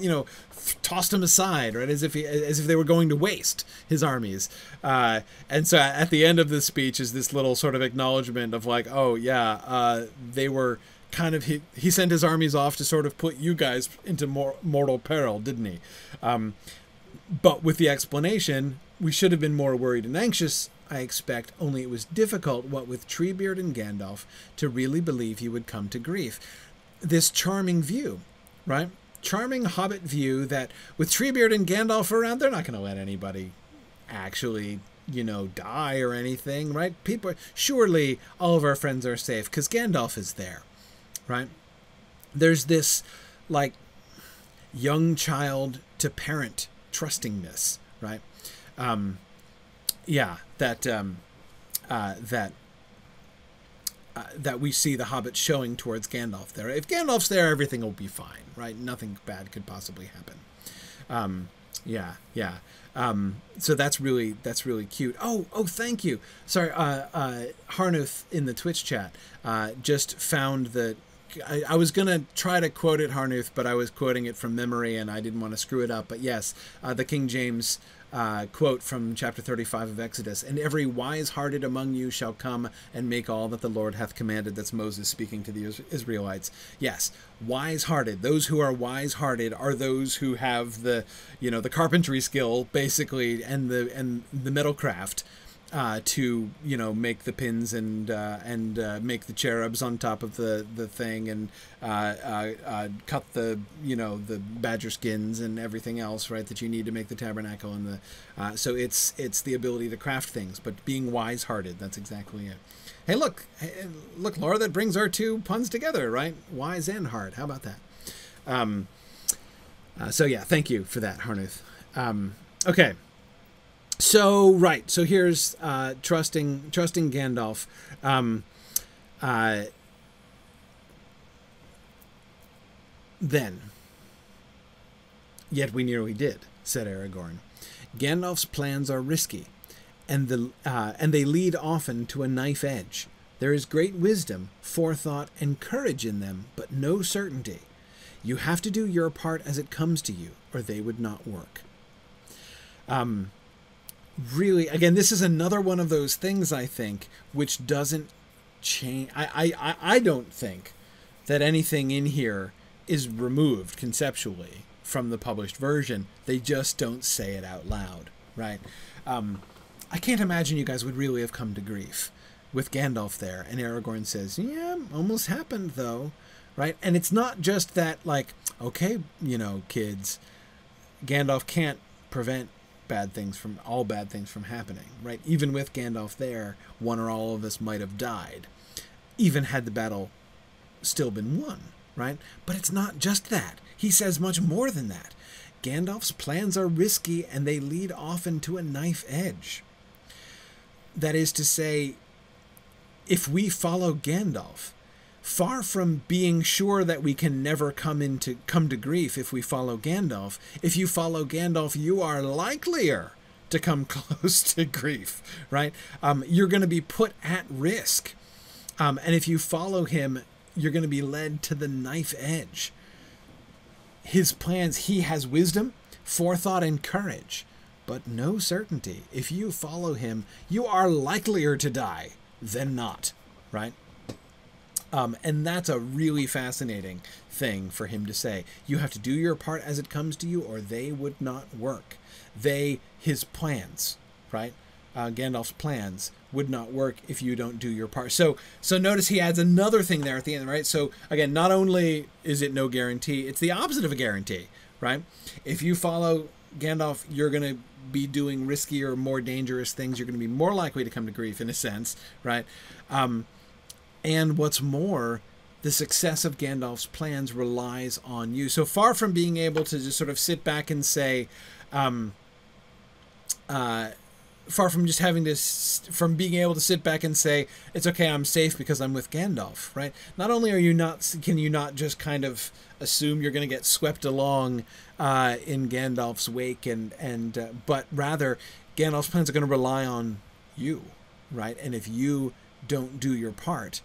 tossed them aside, right? As if they were going to waste his armies. And so at the end of this speech is this little sort of acknowledgement of like, oh yeah, they were kind of, he sent his armies off to sort of put you guys into mortal peril, didn't he? But with the explanation, we should have been more worried and anxious, I expect, only it was difficult, what with Treebeard and Gandalf, to really believe he would come to grief. This charming view, right? Charming hobbit view that with Treebeard and Gandalf around, they're not going to let anybody actually, die or anything, right? Surely all of our friends are safe because Gandalf is there, right? There's this, like, young child to parent trustingness, right? That we see the hobbits showing towards Gandalf there. If Gandalf's there, everything will be fine, right? Nothing bad could possibly happen. So that's really cute. Oh, thank you. Sorry, Harnuth in the Twitch chat just found that I was going to try to quote it, Harnuth, but I was quoting it from memory and I didn't want to screw it up. But yes, the King James quote from chapter 35 of Exodus, and every wise-hearted among you shall come and make all that the Lord hath commanded. That's Moses speaking to the Israelites. Yes, wise-hearted. Those who are wise-hearted are those who have the carpentry skill, basically, and the metalcraft to make the pins and make the cherubs on top of the thing and cut the the badger skins and everything else, right, that you need to make the tabernacle and the so it's the ability to craft things, but being wise-hearted, that's exactly it. Hey, look, Laura, that brings our two puns together, right? Wise and hard. How about that? So yeah, thank you for that, Harnuth. Okay. So here's trusting Gandalf. Then, yet we nearly did, said Aragorn. Gandalf's plans are risky, and they lead often to a knife edge. There is great wisdom, forethought, and courage in them, but no certainty. You have to do your part as it comes to you, or they would not work. Really, again, this is another one of those things, I think, which doesn't change. I don't think that anything in here is removed conceptually from the published version. They just don't say it out loud, right? I can't imagine you guys would really have come to grief with Gandalf there. And Aragorn says, yeah, almost happened, though, right? And it's not just that, like, okay, kids, Gandalf can't prevent bad things from happening, right? Even with Gandalf there, one or all of us might have died, even had the battle still been won, right? But it's not just that. He says much more than that. Gandalf's plans are risky and they lead often to a knife edge. That is to say, if we follow Gandalf, far from being sure that we can never come to grief if we follow Gandalf, if you follow Gandalf, you are likelier to come close to grief, right? You're going to be put at risk. And if you follow him, you're going to be led to the knife edge. His plans, he has wisdom, forethought, and courage, but no certainty. If you follow him, you are likelier to die than not, right? And that's a really fascinating thing for him to say. You have to do your part as it comes to you, or they would not work. His plans, right? Gandalf's plans would not work if you don't do your part. So notice he adds another thing there at the end, right? So again, not only is it no guarantee, it's the opposite of a guarantee, right? If you follow Gandalf, you're going to be doing riskier, more dangerous things. You're going to be more likely to come to grief, in a sense, right? And what's more, the success of Gandalf's plans relies on you. So far from being able to just sort of sit back and say, far from just having to, from being able to sit back and say, it's okay, I'm safe because I'm with Gandalf, right? Not only are you not, can you not just kind of assume you're going to get swept along in Gandalf's wake, but rather Gandalf's plans are going to rely on you, right? And if you don't do your part,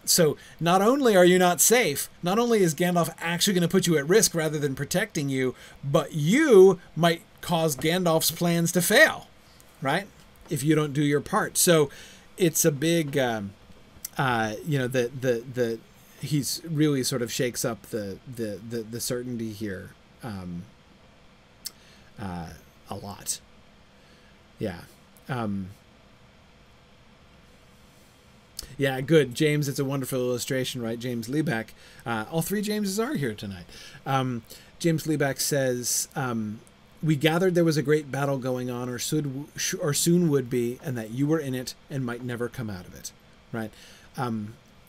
so not only are you not safe, not only is Gandalf actually going to put you at risk rather than protecting you, but you might cause Gandalf's plans to fail, right? If you don't do your part. So it's a big, he's really sort of shakes up the certainty here a lot. Yeah. Yeah, good. James, it's a wonderful illustration, right? James Liebeck. All three Jameses are here tonight. James Liebeck says, we gathered there was a great battle going on, or soon would be, and that you were in it and might never come out of it, right?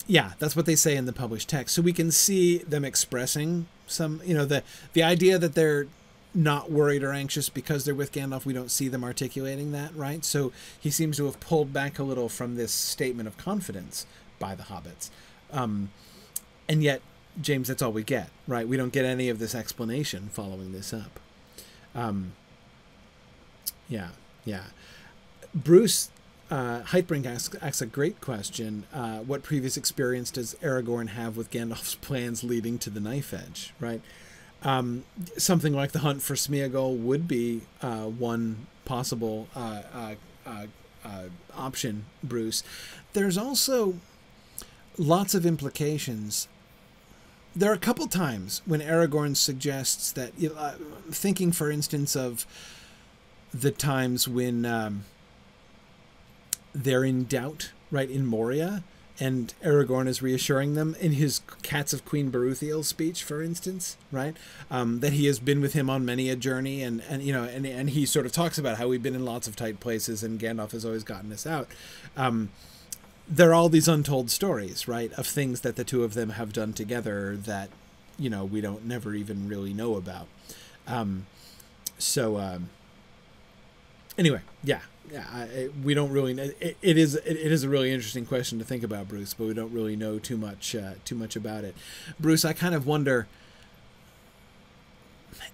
Yeah, that's what they say in the published text. So we can see them expressing some, the idea that they're not worried or anxious because they're with Gandalf. We don't see them articulating that, right? So he seems to have pulled back a little from this statement of confidence by the hobbits. And yet, James, that's all we get, right? We don't get any of this explanation following this up. Yeah. Bruce Heitbrink asks a great question. What previous experience does Aragorn have with Gandalf's plans leading to the knife edge, right? Something like the hunt for Smeagol would be one possible option, Bruce. There's also lots of implications. There are a couple times when Aragorn suggests that, thinking, for instance, of the times when they're in doubt, right, in Moria, and Aragorn is reassuring them in his Cats of Queen Beruthiel speech, for instance, right? That he has been with him on many a journey, and he sort of talks about how we've been in lots of tight places, and Gandalf has always gotten us out. There are all these untold stories, right, of things that the two of them have done together that, we don't never even really know about. Anyway, yeah. We don't really. It is a really interesting question to think about, Bruce, but we don't really know too much about it. Bruce, I kind of wonder.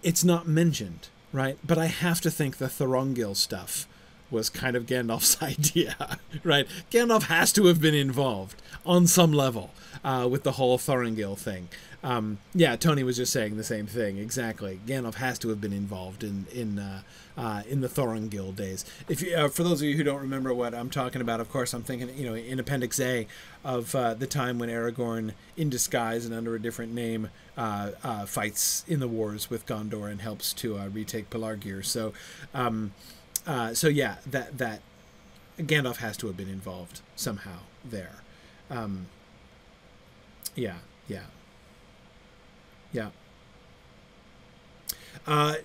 It's not mentioned, right? But I have to think the Thorongil stuff was kind of Gandalf's idea, right? Gandalf has to have been involved on some level with the whole Thorongil thing. Yeah, Tony was just saying the same thing. Exactly. Gandalf has to have been involved in the Thorongil days. If you, for those of you who don't remember what I'm talking about, of course, I'm thinking, in Appendix A of the time when Aragorn, in disguise and under a different name, fights in the wars with Gondor and helps to retake Pelargir. So yeah, that Gandalf has to have been involved somehow there. Yeah.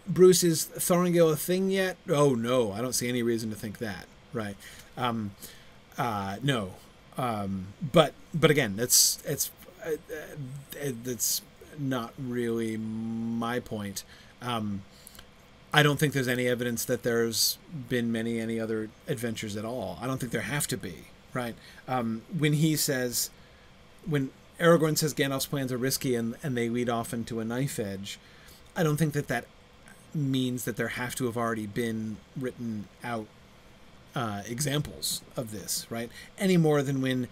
Bruce, is Thorongil a thing yet? Oh no, I don't see any reason to think that. Right. No. But again, that's not really my point. I don't think there's any evidence that there's been any other adventures at all. I don't think there have to be, right? When Aragorn says Gandalf's plans are risky and they lead off into a knife edge, I don't think that means that there have to have already been written out examples of this, right? Any more than when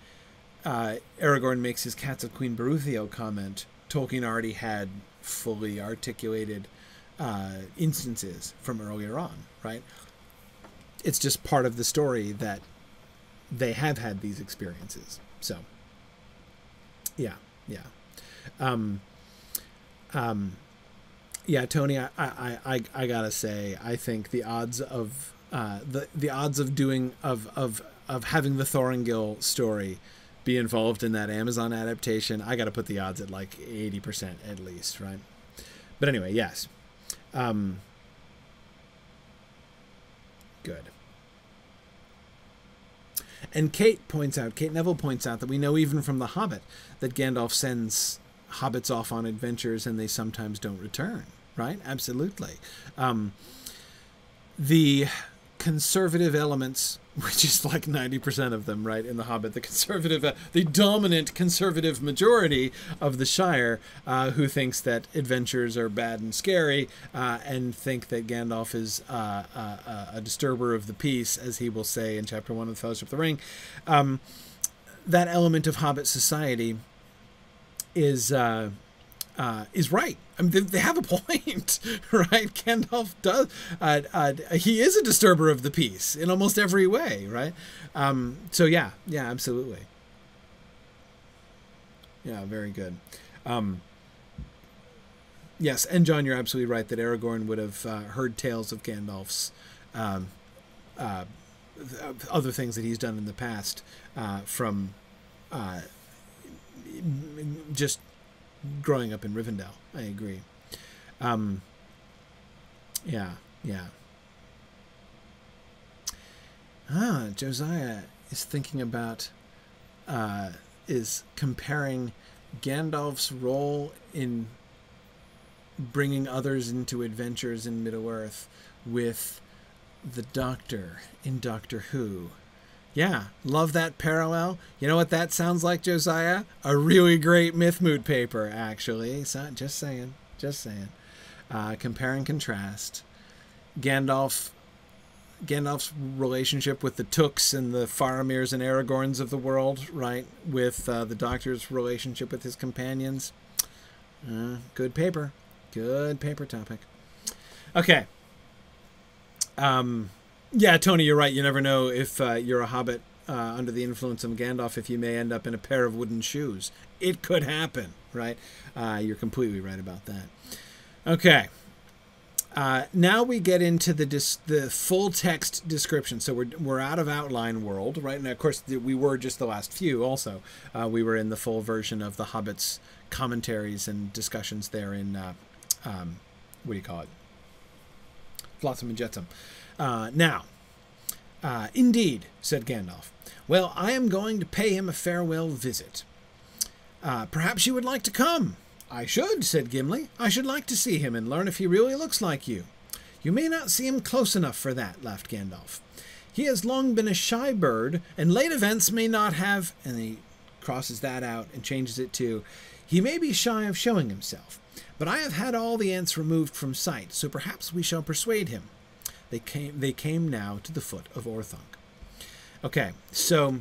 Aragorn makes his Cats of Queen Beruthiel comment, Tolkien already had fully articulated instances from earlier on, right? It's just part of the story that they have had these experiences. So, yeah. Yeah, Tony, I gotta say, I think the odds of the odds of having the Thorongil story be involved in that Amazon adaptation, I gotta put the odds at like 80% at least, right? But anyway, yes. Good. And Kate Neville points out that we know even from The Hobbit that Gandalf sends hobbits off on adventures and they sometimes don't return, right? Absolutely. The conservative elements, which is like 90% of them, right, in The Hobbit, the dominant conservative majority of the Shire, who thinks that adventures are bad and scary, and think that Gandalf is a disturber of the peace, as he will say in Chapter 1 of The Fellowship of the Ring. That element of Hobbit society is right. I mean, they have a point, right? Gandalf does. He is a disturber of the peace in almost every way, right? So yeah, absolutely. Yeah, very good. Yes, and John, you're absolutely right that Aragorn would have heard tales of Gandalf's other things that he's done in the past from just growing up in Rivendell. I agree. Yeah. Josiah is thinking about, is comparing Gandalf's role in bringing others into adventures in Middle-earth with the Doctor in Doctor Who. Yeah, love that parallel. You know what that sounds like, Josiah? A really great Mythmoot paper, actually. So, just saying. Compare and contrast. Gandalf's relationship with the Tooks and the Faramir's and Aragorns of the world, right? With the Doctor's relationship with his companions. Good paper. Good paper topic. Okay. Yeah, Tony, you're right. You never know if you're a hobbit under the influence of Gandalf, if you may end up in a pair of wooden shoes. It could happen, right? You're completely right about that. Okay. Now we get into the full text description. So we're out of outline world, right? And of course, we were just the last few also. We were in the full version of the Hobbit's commentaries and discussions there in, what do you call it? Flotsam and Jetsam. Now, indeed, said Gandalf. Well, I am going to pay him a farewell visit. Perhaps you would like to come. I should, said Gimli. I should like to see him and learn if he really looks like you. You may not see him close enough for that, laughed Gandalf. He has long been a shy bird, and late events may not have... And he crosses that out and changes it to, he may be shy of showing himself, but I have had all the ants removed from sight, so perhaps we shall persuade him. They came now to the foot of Orthanc. Okay, so,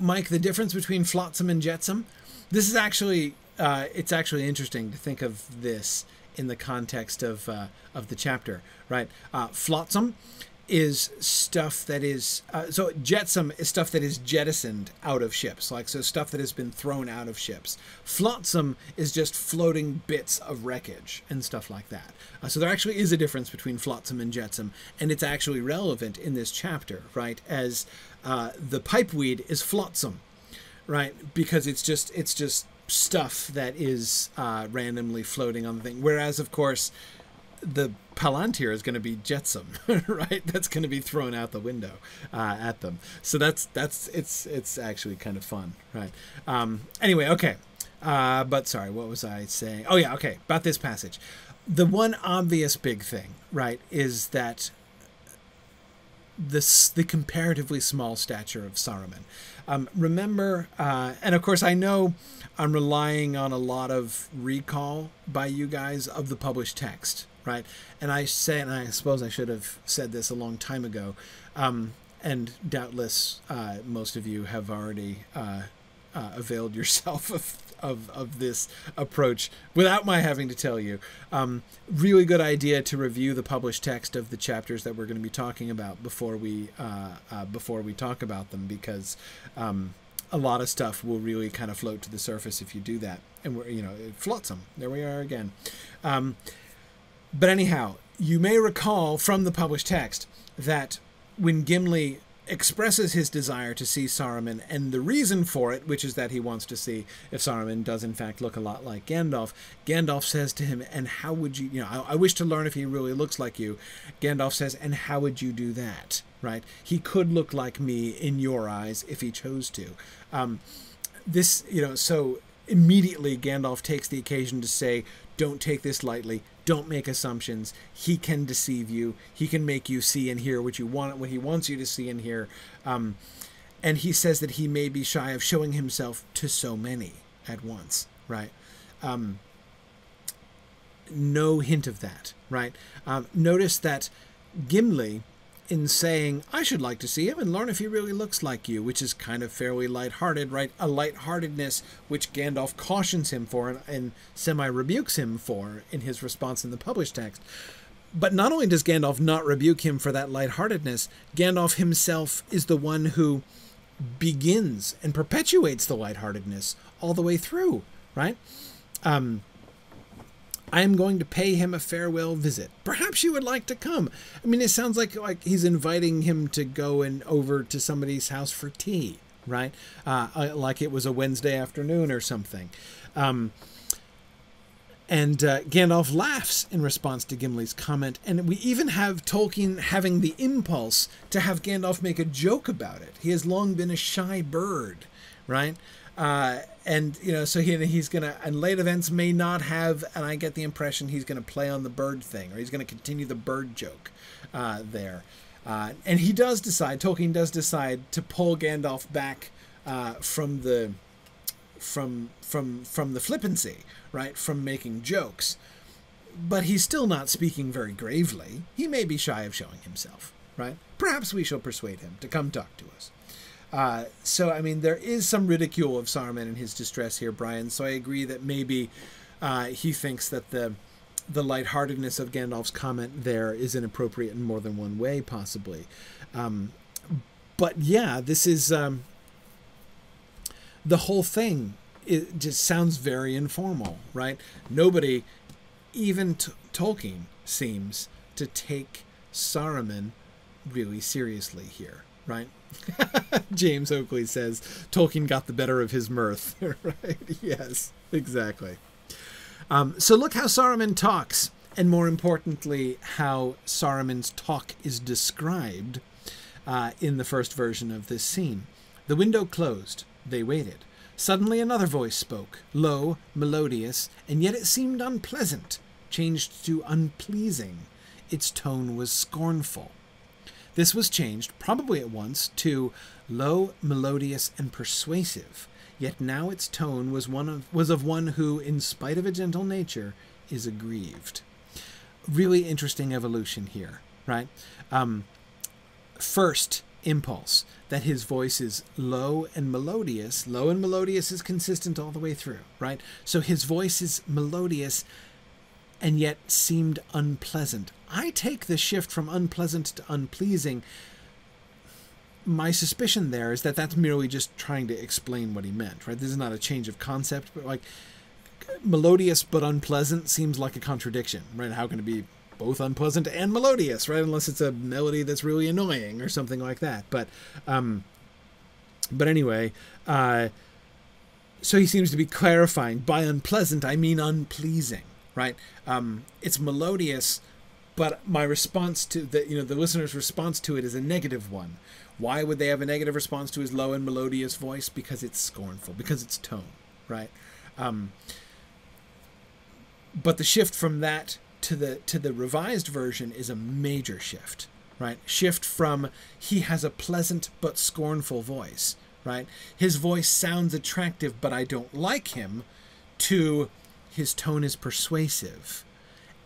Mike, the difference between Flotsam and Jetsam, this is actually, it's actually interesting to think of this in the context of the chapter, right? Flotsam is stuff that is, so jetsam is stuff that is jettisoned out of ships, like, so stuff that has been thrown out of ships. Flotsam is just floating bits of wreckage and stuff like that. So there actually is a difference between flotsam and jetsam, and it's actually relevant in this chapter, right? As the pipeweed is flotsam, right? Because it's just stuff that is randomly floating on the thing. Whereas, of course, the Palantir is going to be jetsam, right? That's going to be thrown out the window at them. So it's actually kind of fun, right? Anyway, okay. But sorry, what was I saying? Oh yeah, okay. About this passage, the one obvious big thing, right, is that the comparatively small stature of Saruman. Remember, and of course I know I'm relying on a lot of recall by you guys of the published text, right? And I suppose I should have said this a long time ago, and doubtless most of you have already availed yourself of this approach without my having to tell you. Really good idea to review the published text of the chapters that we're going to be talking about before we talk about them, because a lot of stuff will really kind of float to the surface if you do that, and it flotsam. There we are again. But anyhow, you may recall from the published text that when Gimli expresses his desire to see Saruman, and the reason for it, which is that he wants to see if Saruman does in fact look a lot like Gandalf, Gandalf says to him, and how would you, I wish to learn if he really looks like you. Gandalf says, and how would you do that, right? He could look like me in your eyes if he chose to. So immediately Gandalf takes the occasion to say, don't take this lightly. Don't make assumptions. He can deceive you. He can make you see and hear what he wants you to see and hear. And he says that he may be shy of showing himself to so many at once, right? No hint of that, right? Notice that Gimli, in saying, I should like to see him and learn if he really looks like you, which is kind of fairly lighthearted, right? A lightheartedness which Gandalf cautions him for and semi-rebukes him for in his response in the published text. But not only does Gandalf not rebuke him for that lightheartedness, Gandalf himself is the one who begins and perpetuates the lightheartedness all the way through, right? I am going to pay him a farewell visit. Perhaps you would like to come. I mean, it sounds like he's inviting him to go over to somebody's house for tea, right? Like it was a Wednesday afternoon or something. And Gandalf laughs in response to Gimli's comment. And we even have Tolkien having the impulse to have Gandalf make a joke about it. He has long been a shy bird, right? And, you know, so he's going to, and late events may not have, and I get the impression he's going to play on the bird thing, or he's going to continue the bird joke there. And he does decide, Tolkien does decide to pull Gandalf back from the flippancy, right, from making jokes. But he's still not speaking very gravely. He may be shy of showing himself, right? Perhaps we shall persuade him to come talk to us. So, I mean, there is some ridicule of Saruman and his distress here, Brian. So I agree that maybe he thinks that the lightheartedness of Gandalf's comment there is inappropriate in more than one way, possibly. But yeah, this is the whole thing. It just sounds very informal, right? Nobody, even Tolkien, seems to take Saruman really seriously here, right? James Oakley says Tolkien got the better of his mirth. Right? Yes, exactly. So look how Saruman talks, and more importantly, how Saruman's talk is described in the first version of this scene. The window closed. They waited. Suddenly another voice spoke, low, melodious, and yet it seemed unpleasant, changed to unpleasing. Its tone was scornful. This was changed, probably at once, to low, melodious, and persuasive. Yet now its tone was of one who, in spite of a gentle nature, is aggrieved. Really interesting evolution here, right? First impulse, that his voice is low and melodious. Low and melodious is consistent all the way through, right? So his voice is melodious and yet seemed unpleasant. I take the shift from unpleasant to unpleasing. My suspicion there is that that's merely just trying to explain what he meant, right? This is not a change of concept, but like melodious but unpleasant seems like a contradiction, right? How can it be both unpleasant and melodious, right? Unless it's a melody that's really annoying or something like that. But anyway, so he seems to be clarifying, by unpleasant, I mean unpleasing, right? It's melodious, but my response to the listener's response to it is a negative one. Why would they have a negative response to his low and melodious voice? Because it's scornful, because it's tone, right? But the shift from that to the revised version is a major shift, right? Shift from he has a pleasant but scornful voice, right? His voice sounds attractive, but I don't like him, to his tone is persuasive,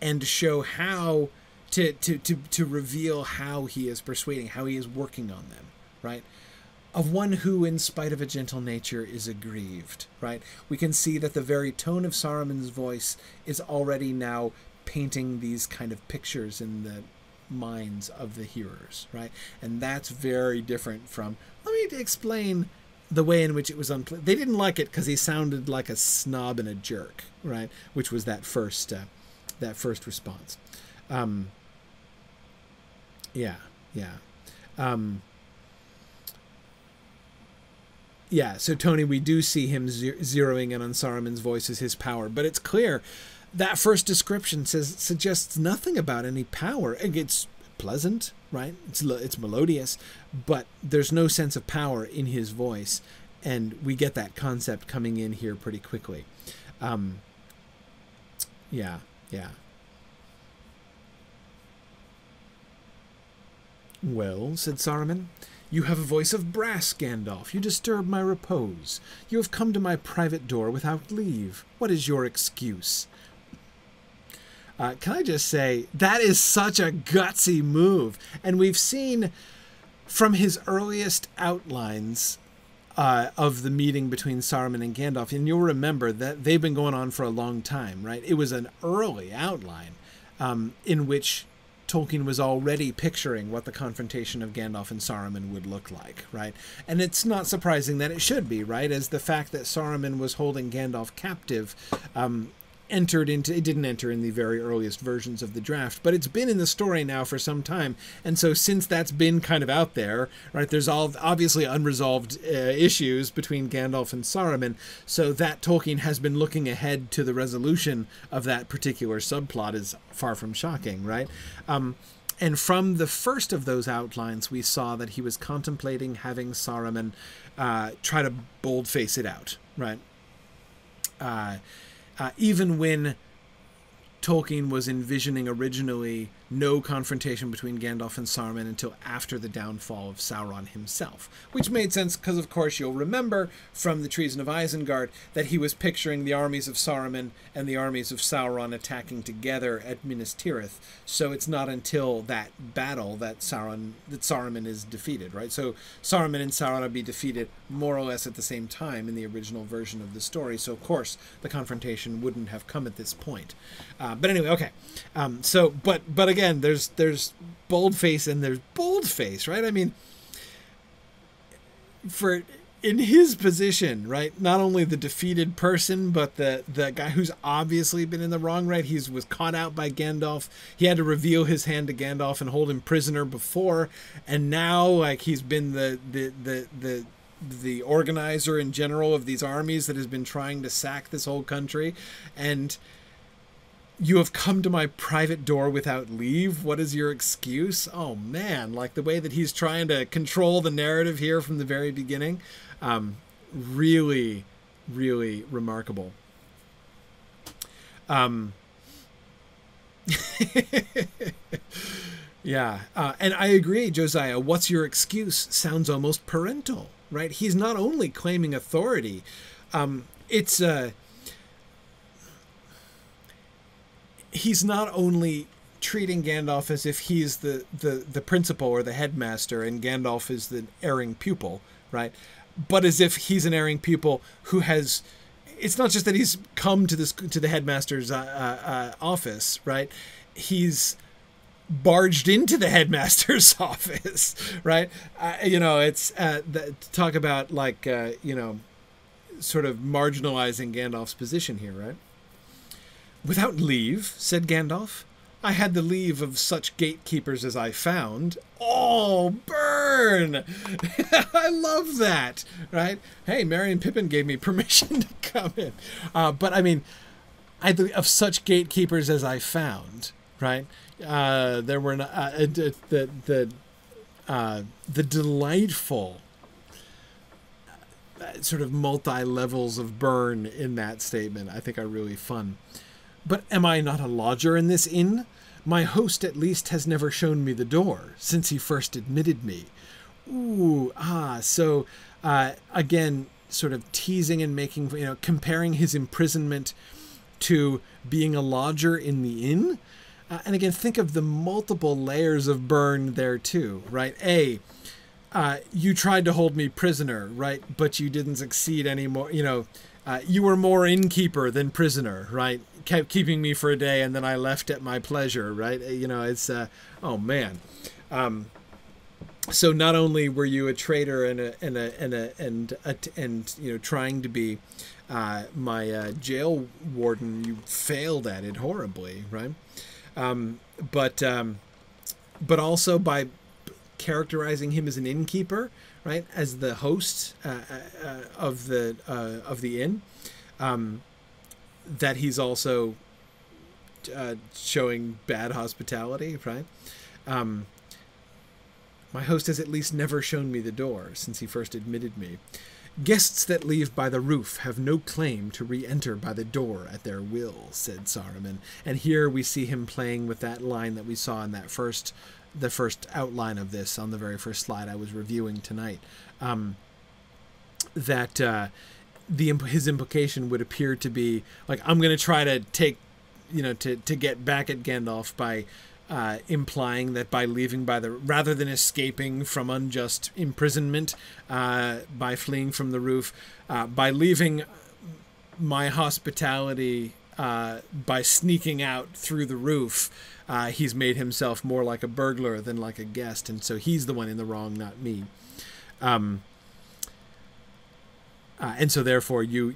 and to show how to reveal how he is persuading, how he is working on them, right? Of one who, in spite of a gentle nature, is aggrieved, right? We can see that the very tone of Saruman's voice is already now painting these kind of pictures in the minds of the hearers, right? And that's very different from, let me explain the way in which it was unpleasant. They didn't like it because he sounded like a snob and a jerk, right? Which was that first response. So Tony, we do see him zeroing in on Saruman's voice as his power, but it's clear that first description suggests nothing about any power. It's pleasant, right? It's melodious, but there's no sense of power in his voice. And we get that concept coming in here pretty quickly. Yeah. Well, said Saruman, you have a voice of brass, Gandalf. You disturb my repose. You have come to my private door without leave. What is your excuse? Can I just say, that is such a gutsy move. And we've seen from his earliest outlines of the meeting between Saruman and Gandalf, and you'll remember that they've been going on for a long time, right? It was an early outline in which Tolkien was already picturing what the confrontation of Gandalf and Saruman would look like, right? And it's not surprising that it should be, right? As the fact that Saruman was holding Gandalf captive it didn't enter in the very earliest versions of the draft, but it's been in the story now for some time. And so since that's been kind of out there, right, there's obviously unresolved issues between Gandalf and Saruman, so that Tolkien has been looking ahead to the resolution of that particular subplot is far from shocking, right? And from the first of those outlines, we saw that he was contemplating having Saruman try to boldface it out, right? Even when Tolkien was envisioning originally no confrontation between Gandalf and Saruman until after the downfall of Sauron himself, which made sense because, of course, you'll remember from the Treason of Isengard that he was picturing the armies of Saruman and the armies of Sauron attacking together at Minas Tirith. So it's not until that battle that Saruman is defeated, right? So Saruman and Sauron would be defeated more or less at the same time in the original version of the story. So, of course, the confrontation wouldn't have come at this point. But anyway, okay. But again, there's boldface and there's boldface, right? I mean, in his position, right? Not only the defeated person, but the guy who's obviously been in the wrong, right? He was caught out by Gandalf. He had to reveal his hand to Gandalf and hold him prisoner before, and now like he's been the organizer in general of these armies that has been trying to sack this whole country, and you have come to my private door without leave. What is your excuse? Oh man, like the way that he's trying to control the narrative here from the very beginning. Really, really remarkable. Yeah. And I agree, Josiah, what's your excuse sounds almost parental, right? He's not only claiming authority, he's not only treating Gandalf as if he's the principal or the headmaster and Gandalf is the erring pupil, right? But as if he's an erring pupil who has... It's not just that he's come to the headmaster's office, right? He's barged into the headmaster's office, right? It's talk about like, sort of marginalizing Gandalf's position here, right? Without leave, said Gandalf. I had the leave of such gatekeepers as I found. Oh, burn! I love that, right? Hey, Merry and Pippin gave me permission to come in. But I mean, of such gatekeepers as I found, right? There were the delightful sort of multi-levels of burn in that statement, I think are really fun. But am I not a lodger in this inn? My host at least has never shown me the door since he first admitted me. Ooh, so again, sort of teasing and making, comparing his imprisonment to being a lodger in the inn. And again, think of the multiple layers of burn there too, right? You tried to hold me prisoner, right? But you didn't succeed anymore. You were more innkeeper than prisoner, right? Kept keeping me for a day and then I left at my pleasure, right? It's oh man. So not only were you a traitor and trying to be my jail warden, you failed at it horribly, right? But also by characterizing him as an innkeeper, right, as the host of the inn, that he's also showing bad hospitality, right? My host has at least never shown me the door since he first admitted me. Guests that leave by the roof have no claim to re-enter by the door at their will, said Saruman. And here we see him playing with that line that we saw in that the first outline of this on the very first slide I was reviewing tonight. His implication would appear to be like, I'm going to try to take, to get back at Gandalf by implying that by leaving rather than escaping from unjust imprisonment, by fleeing from the roof, by leaving my hospitality, by sneaking out through the roof, he's made himself more like a burglar than like a guest, and so he's the one in the wrong, not me. And so therefore you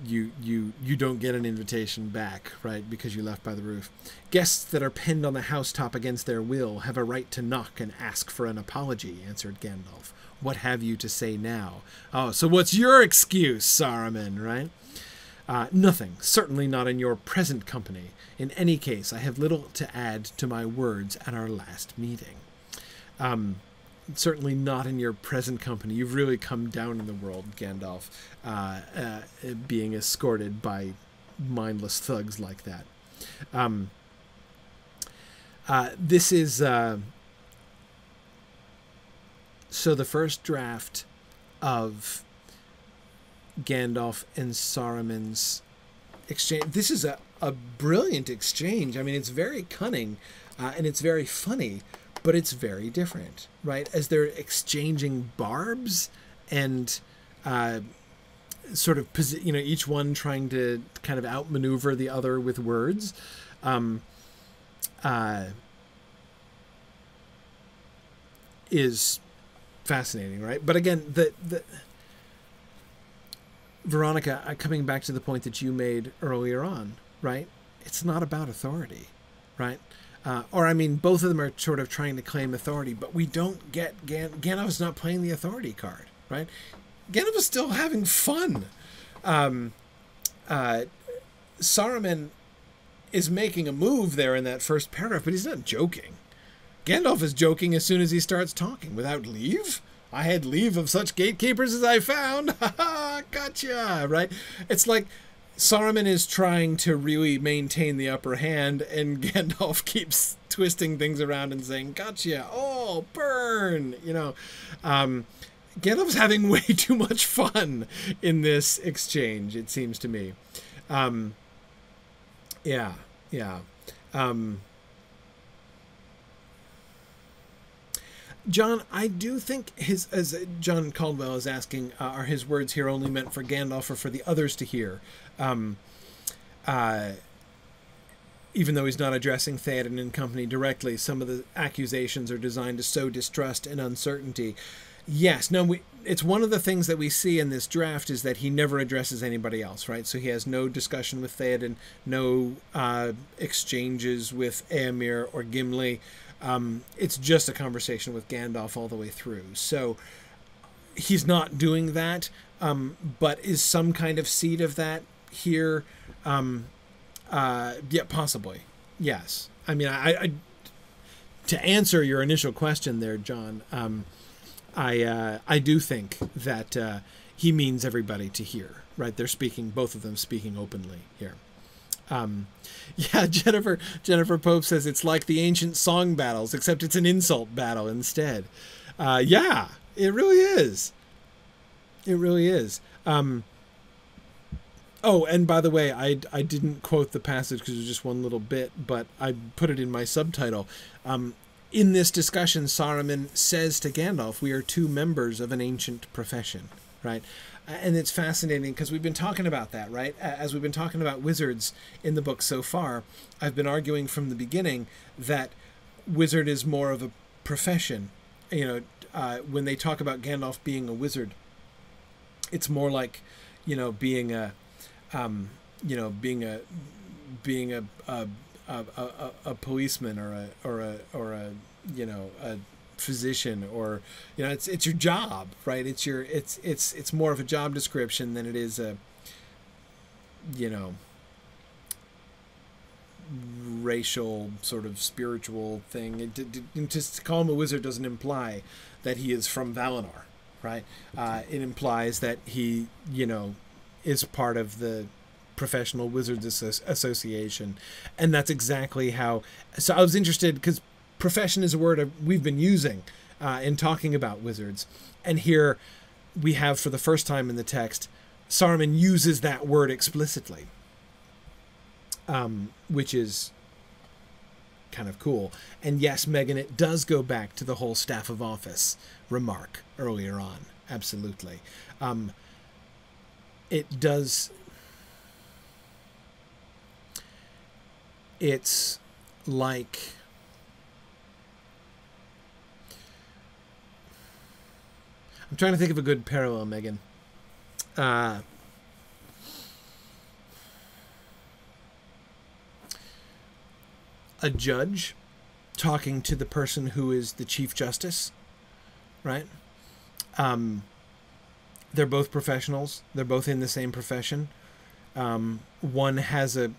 don't get an invitation back, right, because you left by the roof. Guests that are pinned on the housetop against their will have a right to knock and ask for an apology, answered Gandalf. What have you to say now? Oh, so what's your excuse, Saruman, right? Nothing, certainly not in your present company. In any case, I have little to add to my words at our last meeting. Certainly not in your present company. You've really come down in the world, Gandalf, being escorted by mindless thugs like that. This is... so the first draft of Gandalf and Saruman's exchange... This is a brilliant exchange. I mean, it's very cunning, and it's very funny, but it's very different, right? As they're exchanging barbs and sort of, each one trying to kind of outmaneuver the other with words. Is fascinating, right? But again, the Veronica, coming back to the point that you made earlier on, right? It's not about authority, right? Both of them are sort of trying to claim authority, but we don't get Gandalf is not playing the authority card, right? Gandalf is still having fun. Saruman is making a move there in that first paragraph, but he's not joking. Gandalf is joking as soon as he starts talking. Without leave? I had leave of such gatekeepers as I found. Ha ha, gotcha, right? It's like Saruman is trying to really maintain the upper hand, and Gandalf keeps twisting things around and saying, gotcha, oh, burn, Gandalf's having way too much fun in this exchange, it seems to me. John, I do think as John Caldwell is asking, are his words here only meant for Gandalf or for the others to hear? Even though he's not addressing Theoden and company directly, some of the accusations are designed to sow distrust and uncertainty. Yes, no, it's one of the things that we see in this draft is that he never addresses anybody else, right? So he has no discussion with Theoden, no exchanges with Éomer or Gimli. It's just a conversation with Gandalf all the way through. So he's not doing that, but is some kind of seed of that here? Yeah, possibly. Yes. I mean, I to answer your initial question there, John, I do think that he means everybody to hear, right? They're speaking, both of them speaking openly here. Yeah, Jennifer Pope says it's like the ancient song battles, except it's an insult battle instead. Yeah, it really is. It really is. Oh, and by the way, I didn't quote the passage because it was just one little bit, but I put it in my subtitle. In this discussion, Saruman says to Gandalf, we are two members of an ancient profession, right? And it's fascinating because we've been talking about that, right? As we've been talking about wizards in the book so far, I've been arguing from the beginning that wizard is more of a profession. When they talk about Gandalf being a wizard, it's more like, being a policeman or a physician, or it's your job, right? It's more of a job description than it is a racial sort of spiritual thing. To call him a wizard doesn't imply that he is from Valinor, right? It implies that he, is part of the Professional Wizards Association, and that's exactly how. So I was interested because profession is a word we've been using in talking about wizards, and here we have, for the first time in the text, Saruman uses that word explicitly, which is kind of cool. And yes, Megan, it does go back to the whole staff of office remark earlier on. Absolutely. It does. It's like I'm trying to think of a good parallel, Megan. A judge talking to the person who is the Chief Justice, right? They're both professionals. They're both in the same profession. One has a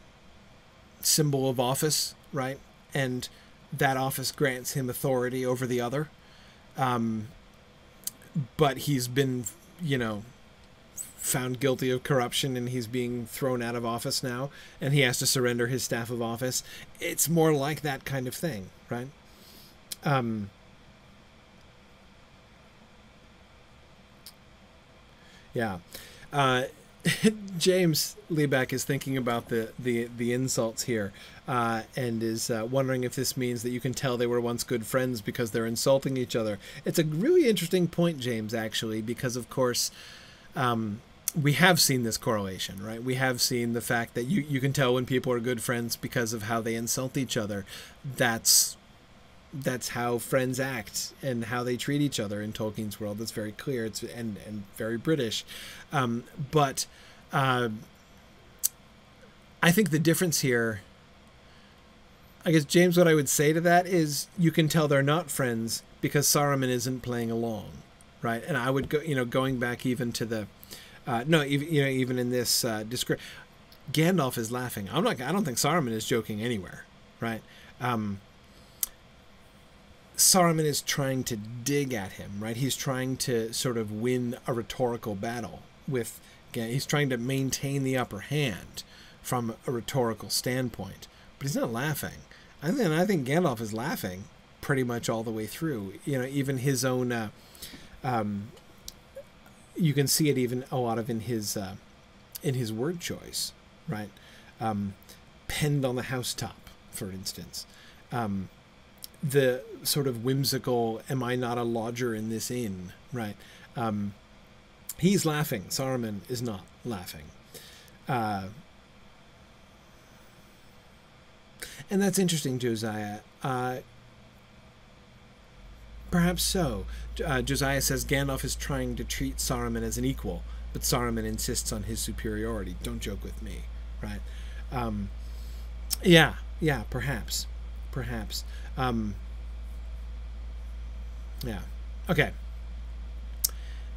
symbol of office, right? And that office grants him authority over the other. But he's been, found guilty of corruption, and he's being thrown out of office now, and he has to surrender his staff of office. It's more like that kind of thing, right? Yeah. James Liebeck is thinking about the insults here, and is wondering if this means that you can tell they were once good friends because they're insulting each other. It's a really interesting point, James, actually, because, of course, we have seen this correlation, right? We have seen the fact that you can tell when people are good friends because of how they insult each other. That's how friends act and how they treat each other in Tolkien's world. That's very clear. It's and very British. But I think the difference here, I guess, James, what I would say to that is you can tell they're not friends because Saruman isn't playing along, right? And I would go, going back even to the, even in this description, Gandalf is laughing. I don't think Saruman is joking anywhere, right? Saruman is trying to dig at him, right? He's trying to sort of win a rhetorical battle with, he's trying to maintain the upper hand from a rhetorical standpoint, but he's not laughing. I think Gandalf is laughing pretty much all the way through. Even his own, you can see it even a lot of in his word choice, right? Penned on the housetop, for instance. The sort of whimsical, am I not a lodger in this inn, right? He's laughing. Saruman is not laughing. And that's interesting, Josiah. Perhaps so. Josiah says Gandalf is trying to treat Saruman as an equal, but Saruman insists on his superiority. Don't joke with me, right? Yeah, perhaps. Yeah. Okay.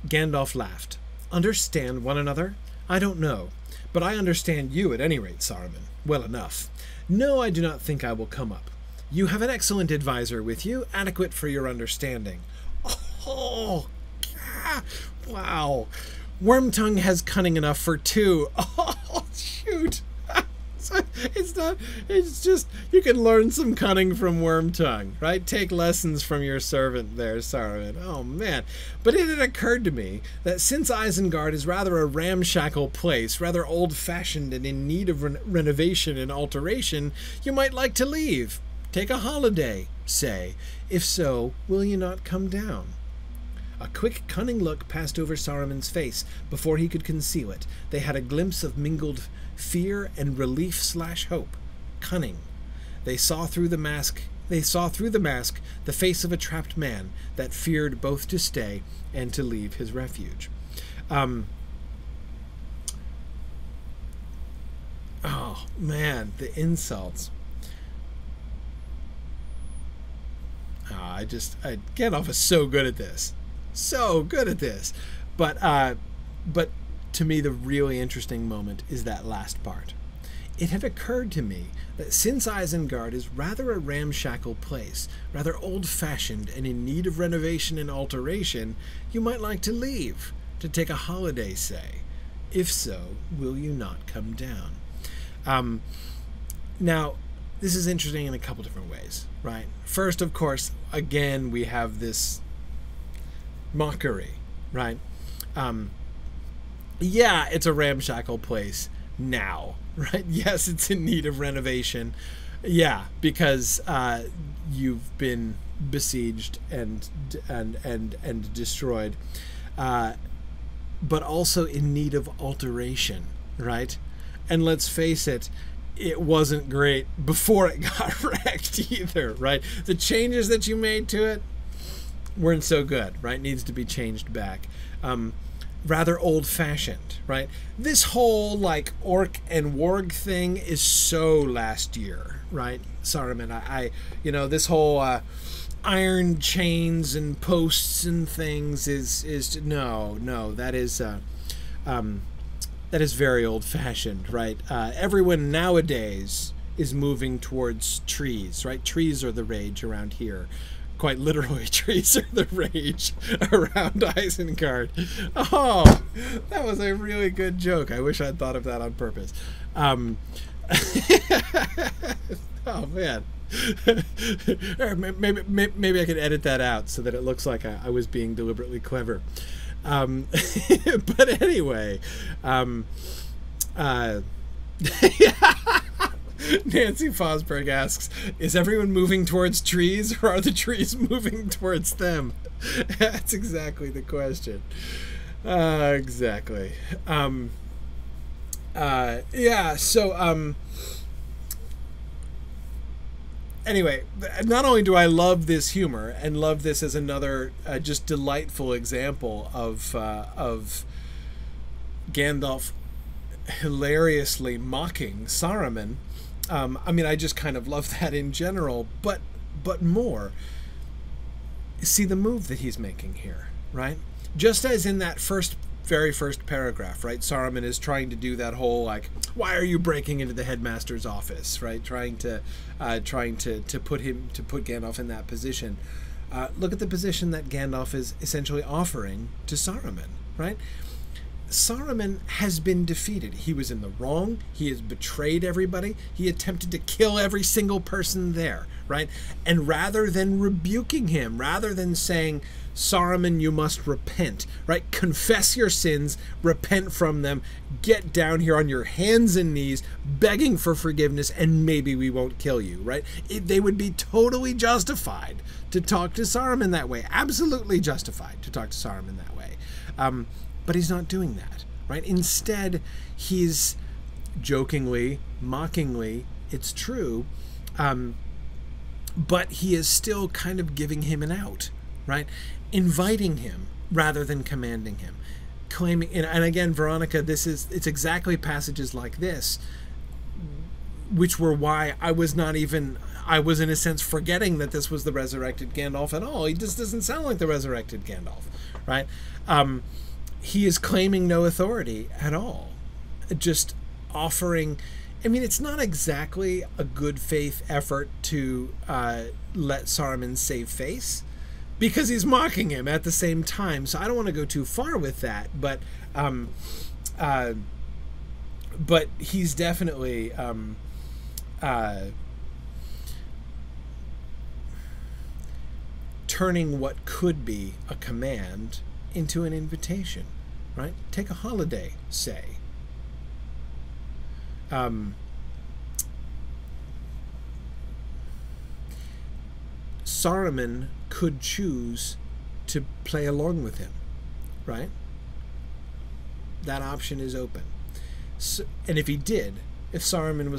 Gandalf laughed. Understand one another? I don't know, but I understand you at any rate, Saruman. Well enough. No, I do not think I will come up. You have an excellent advisor with you, adequate for your understanding. Oh, wow. Wormtongue has cunning enough for two. Oh, shoot. It's just, you can learn some cunning from Wormtongue, right? Take lessons from your servant there, Saruman. Oh, man. But it had occurred to me that since Isengard is rather a ramshackle place, rather old-fashioned and in need of renovation and alteration, you might like to leave. Take a holiday, say. If so, will you not come down? A quick, cunning look passed over Saruman's face before he could conceal it. They had a glimpse of mingled fear and relief/hope. Cunning. They saw through the mask the face of a trapped man that feared both to stay and to leave his refuge. Oh man, the insults. Gandalf is so good at this. But to me, the really interesting moment is that last part. it had occurred to me that since Isengard is rather a ramshackle place, rather old-fashioned and in need of renovation and alteration, you might like to leave, to take a holiday, say. If so, will you not come down? Now, this is interesting in a couple different ways, right? First, of course, again, we have this mockery, right? Yeah, it's a ramshackle place now, right? Yes, it's in need of renovation. Yeah, because you've been besieged and destroyed, but also in need of alteration, right? And let's face it, it wasn't great before it got wrecked either, right? The changes that you made to it weren't so good, right? Needs to be changed back. Rather old-fashioned, right? This whole, like, orc and warg thing is so last year, right? Saruman, this whole iron chains and posts and things is no, that is very old-fashioned, right? Everyone nowadays is moving towards trees, right? Trees are the rage around here. Quite literally, trees are the rage around Isengard. Oh, that was a really good joke. I wish I'd thought of that on purpose. Oh, man. Maybe I could edit that out so that it looks like I was being deliberately clever. But anyway, Nancy Fosberg asks, is everyone moving towards trees, or are the trees moving towards them? That's exactly the question. Exactly. Anyway, not only do I love this humor and love this as another just delightful example of Gandalf hilariously mocking Saruman. I just kind of love that in general, but more. See the move that he's making here, right? Just as in that very first paragraph, right? Saruman is trying to do that whole, like, why are you breaking into the headmaster's office, right? Trying to put Gandalf in that position. Look at the position that Gandalf is essentially offering to Saruman, right? Saruman has been defeated. He was in the wrong. He has betrayed everybody. He attempted to kill every single person there, right? And rather than rebuking him, rather than saying, Saruman, you must repent, right? Confess your sins, repent from them, get down here on your hands and knees, begging for forgiveness, and maybe we won't kill you, right? They would be totally justified to talk to Saruman that way. Absolutely justified to talk to Saruman that way. But he's not doing that, right? Instead, he's jokingly, mockingly, it's true, but he is still kind of giving him an out, right? Inviting him rather than commanding him. Claiming, and again, Veronica, it's exactly passages like this, which were why I was in a sense forgetting that this was the resurrected Gandalf at all. He just doesn't sound like the resurrected Gandalf, right? He is claiming no authority at all, just offering. It's not exactly a good faith effort to let Saruman save face, because he's mocking him at the same time. So I don't want to go too far with that, but he's definitely turning what could be a command into an invitation, right? Take a holiday, say. Saruman could choose to play along with him, right? That option is open. So, and if he did, if Saruman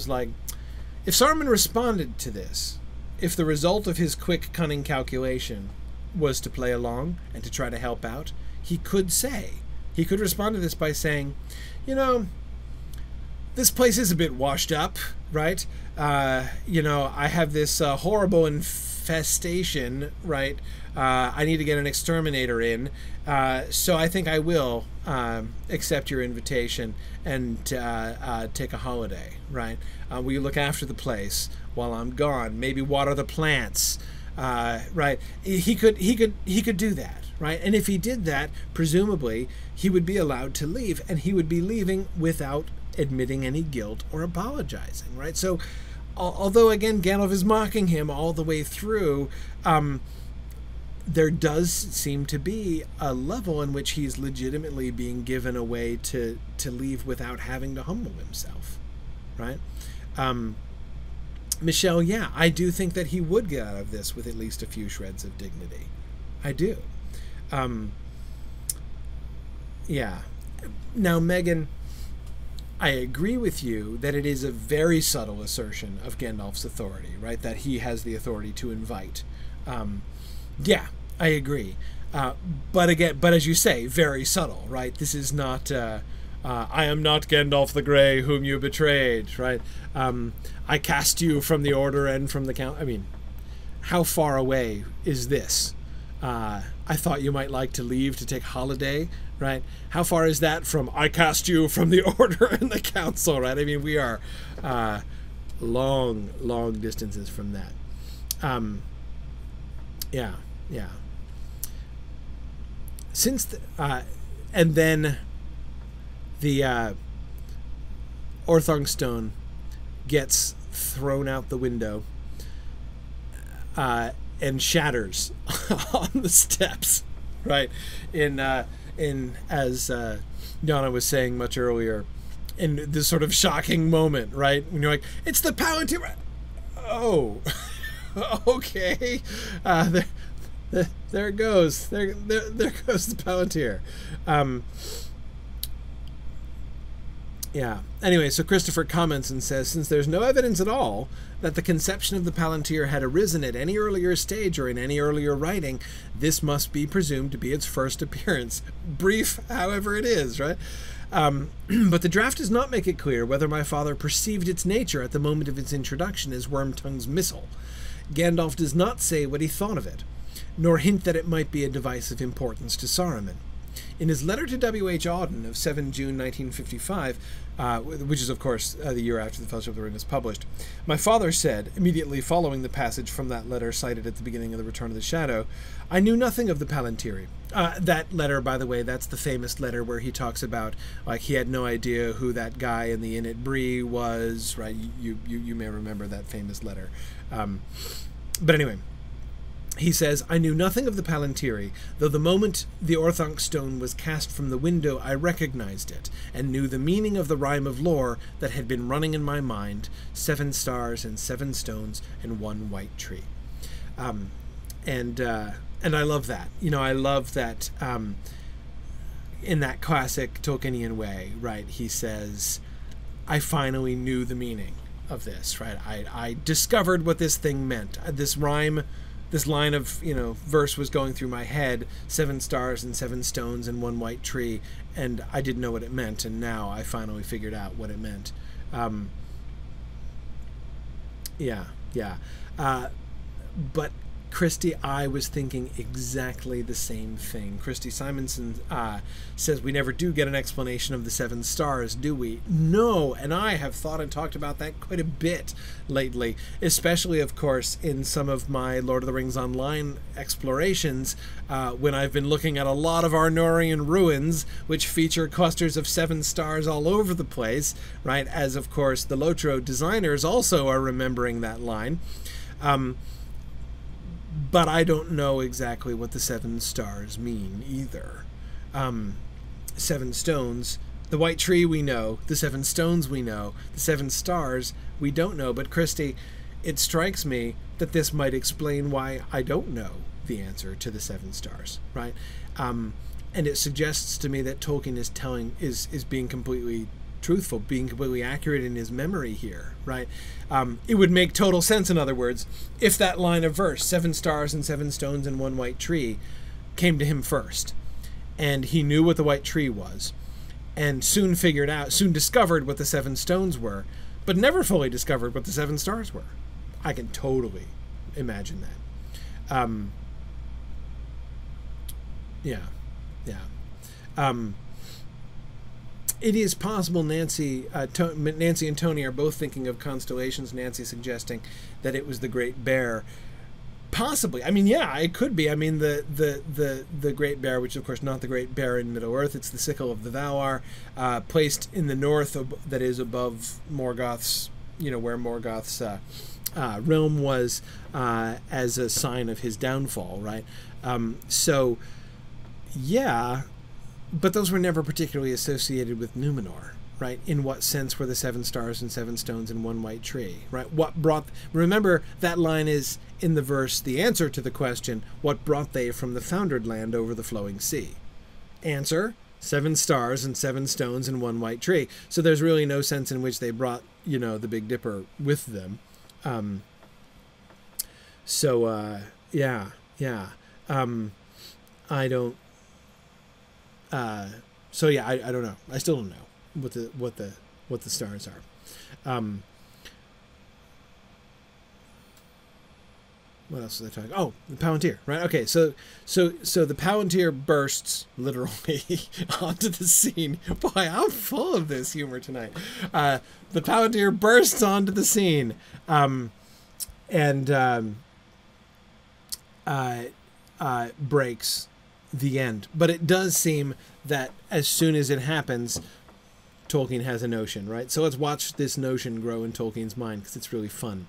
responded to this, if the result of his quick, cunning calculation was to play along and to try to help out, he could respond to this by saying, this place is a bit washed up, right? I have this horrible infestation, right? I need to get an exterminator in, so I think I will accept your invitation and take a holiday, right? Will you look after the place while I'm gone? Maybe water the plants, right? He could do that, right? And if he did that, presumably he would be allowed to leave, and he would be leaving without admitting any guilt or apologizing, right? So, although again Gandalf is mocking him all the way through, there does seem to be a level in which he's legitimately being given a way to leave without having to humble himself, right? Michelle, yeah, I do think that he would get out of this with at least a few shreds of dignity. I do. Yeah. Now, Megan, I agree with you that it is a very subtle assertion of Gandalf's authority, right? That he has the authority to invite. Yeah, I agree. But as you say, very subtle, right? This is not, I am not Gandalf the Grey whom you betrayed, right? I cast you from the Order and from the Count. I mean, how far away is this? I thought you might like to leave to take holiday, right? How far is that from I cast you from the Order and the Council, right? I mean, we are long distances from that. Yeah. Since and then the Orthong stone gets thrown out the window and shatters on the steps, right? In as Donna was saying much earlier, in this sort of shocking moment, right? When you're like, it's the Palantir. Oh, okay. There it goes. There goes the Palantir. Yeah. Anyway, so Christopher comments and says, since there's no evidence at all that the conception of the Palantir had arisen at any earlier stage or in any earlier writing, this must be presumed to be its first appearance. Brief, however it is, right? But the draft does not make it clear whether my father perceived its nature at the moment of its introduction as Wormtongue's missile. Gandalf does not say what he thought of it, nor hint that it might be a device of importance to Saruman. In his letter to W.H. Auden of 7 June 1955, which is, of course, the year after the Fellowship of the Ring was published, my father said, immediately following the passage from that letter cited at the beginning of The Return of the Shadow, I knew nothing of the Palantiri. That letter, by the way, that's the famous letter where he talks about, like, he had no idea who that guy in the inn at Bree was, right? You may remember that famous letter. But anyway, he says, I knew nothing of the Palantiri, though the moment the Orthanc stone was cast from the window I recognized it, and knew the meaning of the rhyme of lore that had been running in my mind, 7 stars and 7 stones and 1 white tree. And I love that. You know, I love that in that classic Tolkienian way, right? He says, I finally knew the meaning of this, right? I discovered what this thing meant. This rhyme, this line of, verse was going through my head, 7 stars and 7 stones and 1 white tree, and I didn't know what it meant, and now I finally figured out what it meant. But Christy, I was thinking exactly the same thing. Christy Simonson says, we never do get an explanation of the 7 stars, do we? No, and I have thought and talked about that quite a bit lately, especially, of course, in some of my Lord of the Rings Online explorations, when I've been looking at a lot of Arnorian ruins, which feature clusters of 7 stars all over the place, right? As, of course, the Lotro designers also are remembering that line. But I don't know exactly what the 7 stars mean either. 7 stones, the white tree we know, the 7 stones we know, the 7 stars we don't know. But Christy, it strikes me that this might explain why I don't know the answer to the 7 stars, right? And it suggests to me that Tolkien is being completely truthful, being completely accurate in his memory here, right? It would make total sense, in other words, if that line of verse, 7 stars and 7 stones and 1 white tree, came to him first, and he knew what the white tree was, and soon discovered what the 7 stones were, but never fully discovered what the 7 stars were. I can totally imagine that. It is possible Nancy and Tony are both thinking of constellations. Nancy suggesting that it was the Great Bear. Possibly. I mean, yeah, it could be. I mean, the Great Bear, which is, of course, not the Great Bear in Middle-earth. It's the sickle of the Valar, placed in the north, that is above Morgoth's, where Morgoth's realm was, as a sign of his downfall, right? So, yeah, but those were never particularly associated with Numenor, right? In what sense were the 7 stars and 7 stones and 1 white tree, right? What brought... Remember, that line is in the verse, the answer to the question, what brought they from the foundered land over the flowing sea? Answer, 7 stars and 7 stones and 1 white tree. So there's really no sense in which they brought, the Big Dipper with them. Yeah. I don't... I don't know. I still don't know what the stars are. What else was I talking? Oh, the Palantir, right? Okay, so the Palantir bursts literally onto the scene. Boy, I'm full of this humor tonight. The Palantir bursts onto the scene, and breaks the end. But it does seem that as soon as it happens, Tolkien has a notion, right? So let's watch this notion grow in Tolkien's mind, because it's really fun.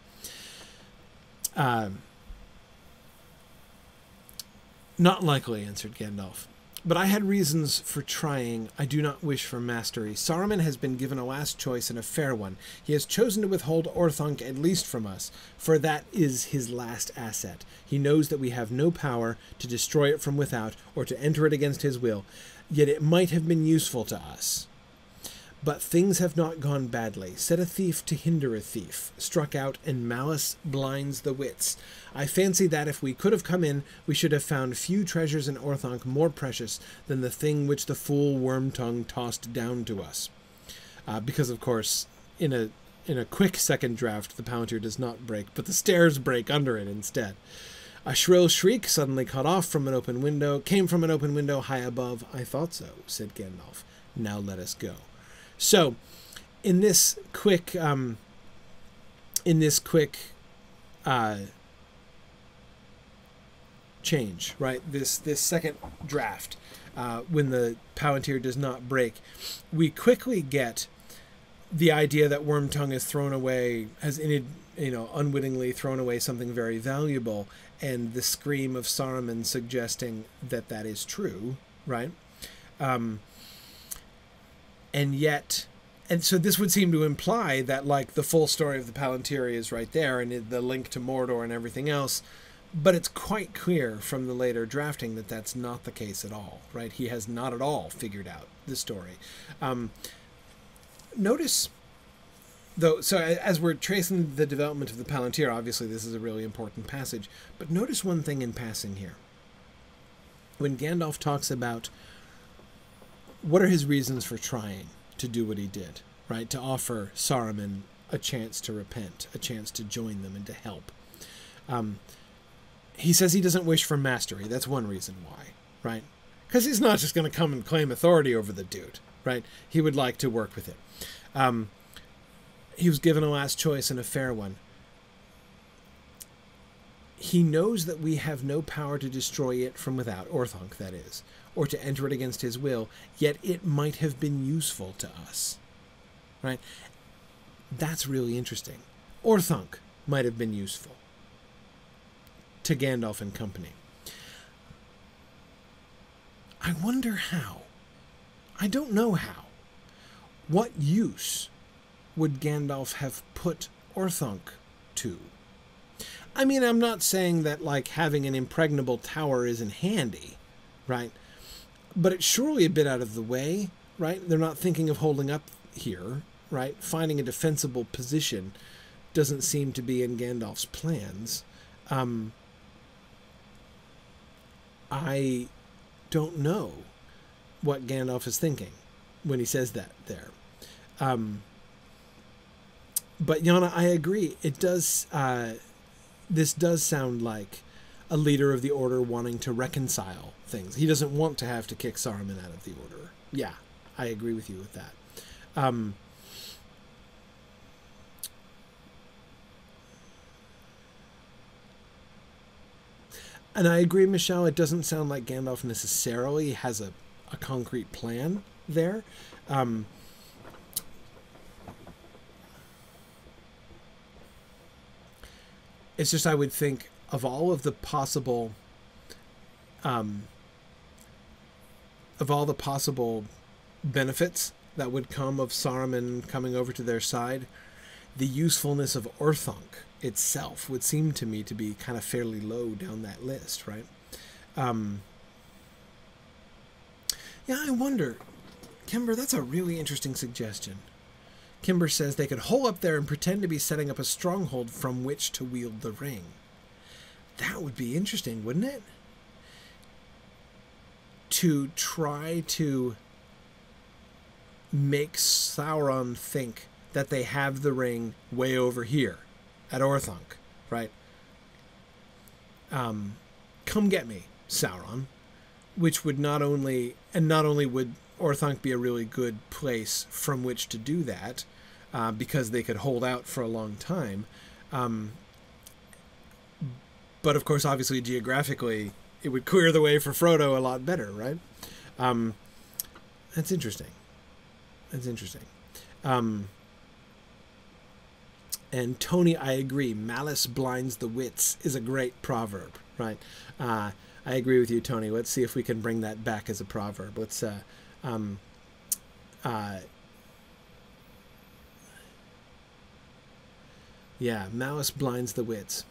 Not likely, answered Gandalf. But I had reasons for trying. I do not wish for mastery. Saruman has been given a last choice and a fair one. He has chosen to withhold Orthanc at least from us, for that is his last asset. He knows that we have no power to destroy it from without or to enter it against his will, yet it might have been useful to us. But things have not gone badly. Set a thief to hinder a thief. Struck out, and malice blinds the wits. I fancy that if we could have come in, we should have found few treasures in Orthanc more precious than the thing which the fool Wormtongue tossed down to us. Because, of course, in a quick second draft, the Palantir does not break, but the stairs break under it instead. A shrill shriek, suddenly cut off from an open window, came from an open window high above. I thought so, said Gandalf. Now let us go. So, in this quick change, right? This second draft, when the Palantir does not break, we quickly get the idea that Wormtongue has thrown away, unwittingly thrown away something very valuable, and the scream of Saruman suggesting that that is true, right? And so this would seem to imply that, like, the full story of the Palantir is right there, and the link to Mordor and everything else. But it's quite clear from the later drafting that that's not the case at all, right? He has not at all figured out the story. Notice, though, so as we're tracing the development of the Palantir, obviously this is a really important passage, but notice one thing in passing here. When Gandalf talks about what are his reasons for trying to do what he did, right? To offer Saruman a chance to repent, a chance to join them and to help. He says he doesn't wish for mastery. That's one reason why, right? Because he's not just going to come and claim authority over the dude, right? He would like to work with him. He was given a last choice and a fair one. He knows that we have no power to destroy it from without, Orthanc, that is, or to enter it against his will, yet it might have been useful to us, right? That's really interesting. Orthanc might have been useful to Gandalf and company. I wonder how. I don't know how. What use would Gandalf have put Orthanc to? I mean, I'm not saying that, like, having an impregnable tower isn't handy, right? But it's surely a bit out of the way, right? They're not thinking of holding up here, right? Finding a defensible position doesn't seem to be in Gandalf's plans. I don't know what Gandalf is thinking when he says that there. But Yana, I agree. It does. This does sound like a leader of the Order wanting to reconcile things. He doesn't want to have to kick Saruman out of the Order. Yeah, I agree with you with that. And I agree, Michelle, it doesn't sound like Gandalf necessarily has a concrete plan there. It's just I would think of all of the possible benefits that would come of Saruman coming over to their side, the usefulness of Orthanc itself would seem to me to be kind of fairly low down that list, right? Yeah, I wonder. Kimber, that's a really interesting suggestion. Kimber says they could hole up there and pretend to be setting up a stronghold from which to wield the ring. That would be interesting, wouldn't it? To try to make Sauron think that they have the ring way over here at Orthanc, right? Come get me, Sauron. Which would not only would Orthanc be a really good place from which to do that, because they could hold out for a long time. But of course, obviously, geographically, it would clear the way for Frodo a lot better, right? That's interesting. That's interesting. And Tony, I agree. Malice blinds the wits is a great proverb, right? I agree with you, Tony. Let's see if we can bring that back as a proverb. Let's, yeah, malice blinds the wits.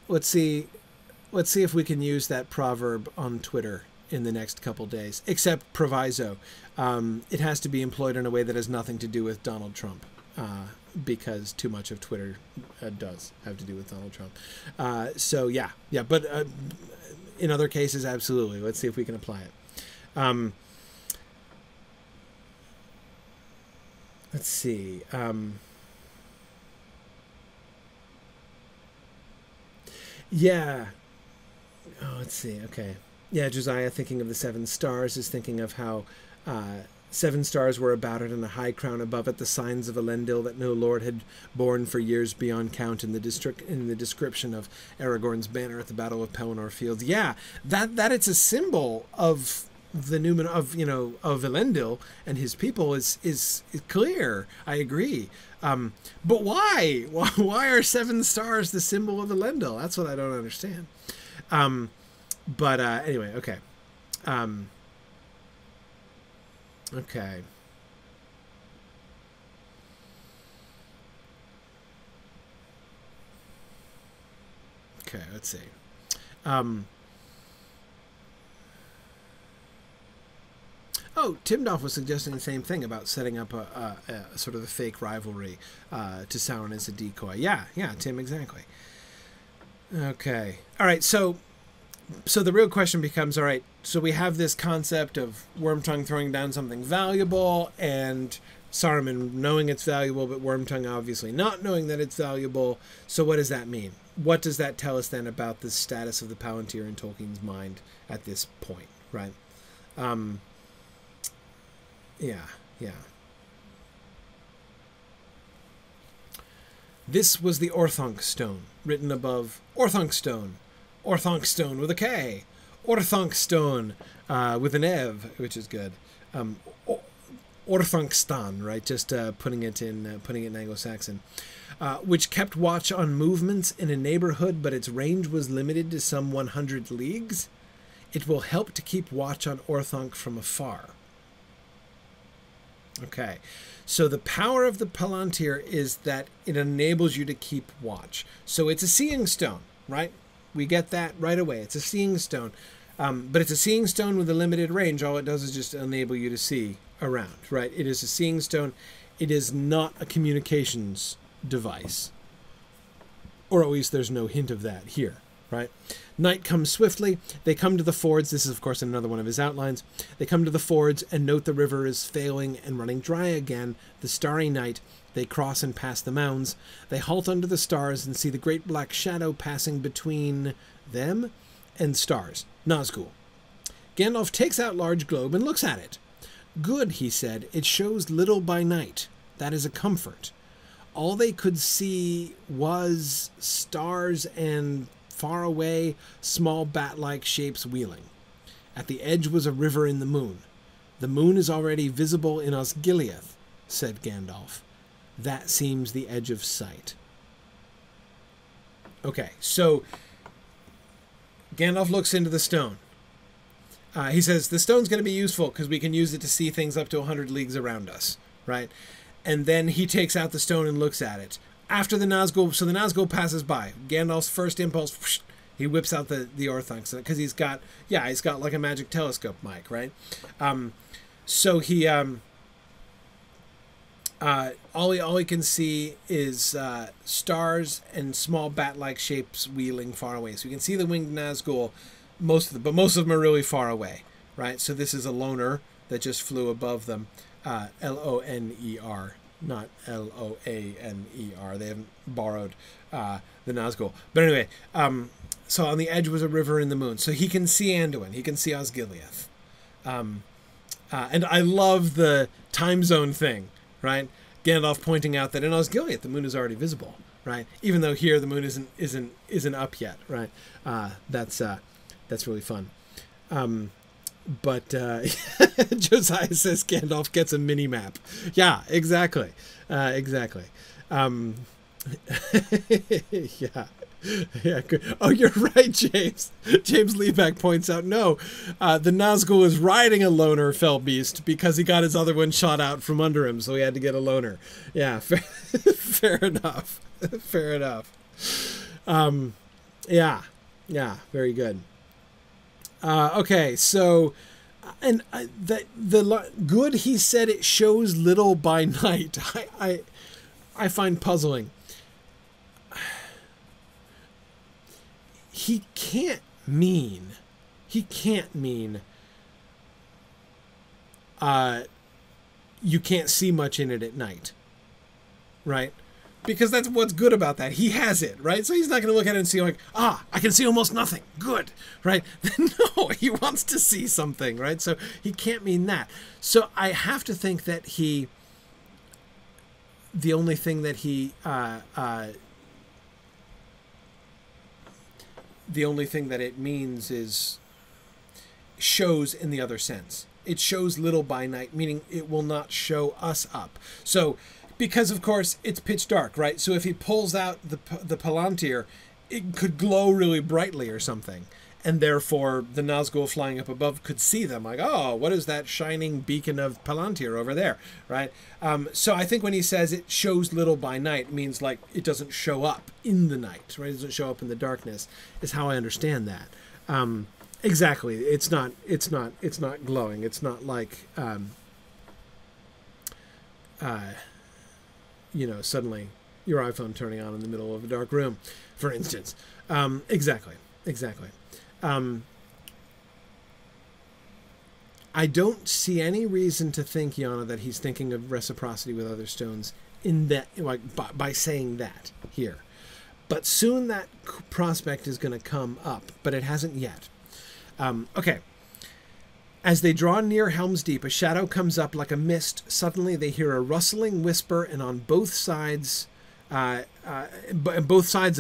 Let's see if we can use that proverb on Twitter in the next couple days. Except proviso, it has to be employed in a way that has nothing to do with Donald Trump. Because too much of Twitter does have to do with Donald Trump. So yeah, but in other cases, absolutely. Let's see if we can apply it. Let's see. Yeah. Oh, let's see. Okay. Yeah, Josiah, thinking of the 7 stars, is thinking of how 7 stars were about it and a high crown above it, the signs of Elendil that no lord had borne for years beyond count in the description of Aragorn's banner at the Battle of Pelennor Fields. Yeah, that it's a symbol of the Numen of Elendil and his people is clear. I agree. But why? Why are 7 stars the symbol of Elendil? That's what I don't understand. But anyway, okay. Okay. Okay, let's see. Oh, Timdoff was suggesting the same thing about setting up a sort of a fake rivalry to Sauron as a decoy. Yeah, Tim, exactly. Okay. All right, so the real question becomes, all right, so we have this concept of Wormtongue throwing down something valuable and Saruman knowing it's valuable, but Wormtongue obviously not knowing that it's valuable. So what does that mean? What does that tell us then about the status of the Palantir in Tolkien's mind at this point, right? Yeah. This was the Orthanc stone, written above Orthanc stone with a K, Orthanc stone with an Ev, which is good. Orthancstan, right? Just putting it in Anglo-Saxon, which kept watch on movements in a neighborhood, but its range was limited to some 100 leagues. It will help to keep watch on Orthanc from afar. Okay, so the power of the Palantir is that it enables you to keep watch. So it's a seeing stone, right? We get that right away. It's a seeing stone. But it's a seeing stone with a limited range. All it does is just enable you to see around, right? It is a seeing stone. It is not a communications device. Or at least there's no hint of that here, right? Night comes swiftly. They come to the fords. This is, of course, another one of his outlines. They come to the fords and note the river is failing and running dry again. The starry night. They cross and pass the mounds. They halt under the stars and see the great black shadow passing between them and stars. Nazgul. Gandalf takes out large globe and looks at it. Good, he said, it shows little by night. That is a comfort. All they could see was stars and far away small bat-like shapes wheeling. At the edge was a river in the moon. The moon is already visible in Osgiliath, said Gandalf. That seems the edge of sight. Okay, so Gandalf looks into the stone. He says, the stone's going to be useful because we can use it to see things up to 100 leagues around us, right? And then he takes out the stone and looks at it. After the Nazgul, so the Nazgul passes by. Gandalf's first impulse, whoosh, he whips out the Orthanc, because he's got like a magic telescope mic, right? So he, all he can see is stars and small bat-like shapes wheeling far away. So you can see the winged Nazgul, but most of them are really far away, right? So this is a loner that just flew above them. Loner, not Loaner. They haven't borrowed the Nazgul. But anyway, so on the edge was a river in the moon. So he can see Anduin. He can see Osgiliath. And I love the time zone thing, right? Gandalf pointing out that in Osgiliath the moon is already visible, right? Even though here the moon isn't up yet, right? That's really fun. But Josiah says Gandalf gets a mini map. Yeah, exactly. Exactly. Yeah. Yeah. Good. Oh, you're right, James. James Liebeck points out, no, the Nazgul is riding a loner fell beast because he got his other one shot out from under him, so he had to get a loner. Yeah, fair enough. Fair enough. Yeah. Yeah, very good. Okay, so, and the good, he said it shows little by night. I find puzzling. He can't mean you can't see much in it at night, right? Because that's what's good about that. He has it, right? So he's not going to look at it and see like, I can see almost nothing. Good, right? No, he wants to see something, right? So he can't mean that. So I have to think that the only thing that it means is shows in the other sense. It shows little by night, meaning it will not show us up. So, because of course it's pitch dark, right? So if he pulls out the Palantir, it could glow really brightly or something, and therefore the Nazgul flying up above could see them, like, oh, what is that shining beacon of Palantir over there, right? So I think when he says it shows little by night, it means like it doesn't show up in the night, right? It doesn't show up in the darkness, is how I understand that. Exactly. It's not glowing. It's not like suddenly your iPhone turning on in the middle of a dark room, for instance. Exactly. I don't see any reason to think, Yana, that he's thinking of reciprocity with other stones in that, like, by saying that here. But soon that prospect is going to come up, but it hasn't yet. Okay. As they draw near Helm's Deep, a shadow comes up like a mist. Suddenly they hear a rustling whisper, and on both sides of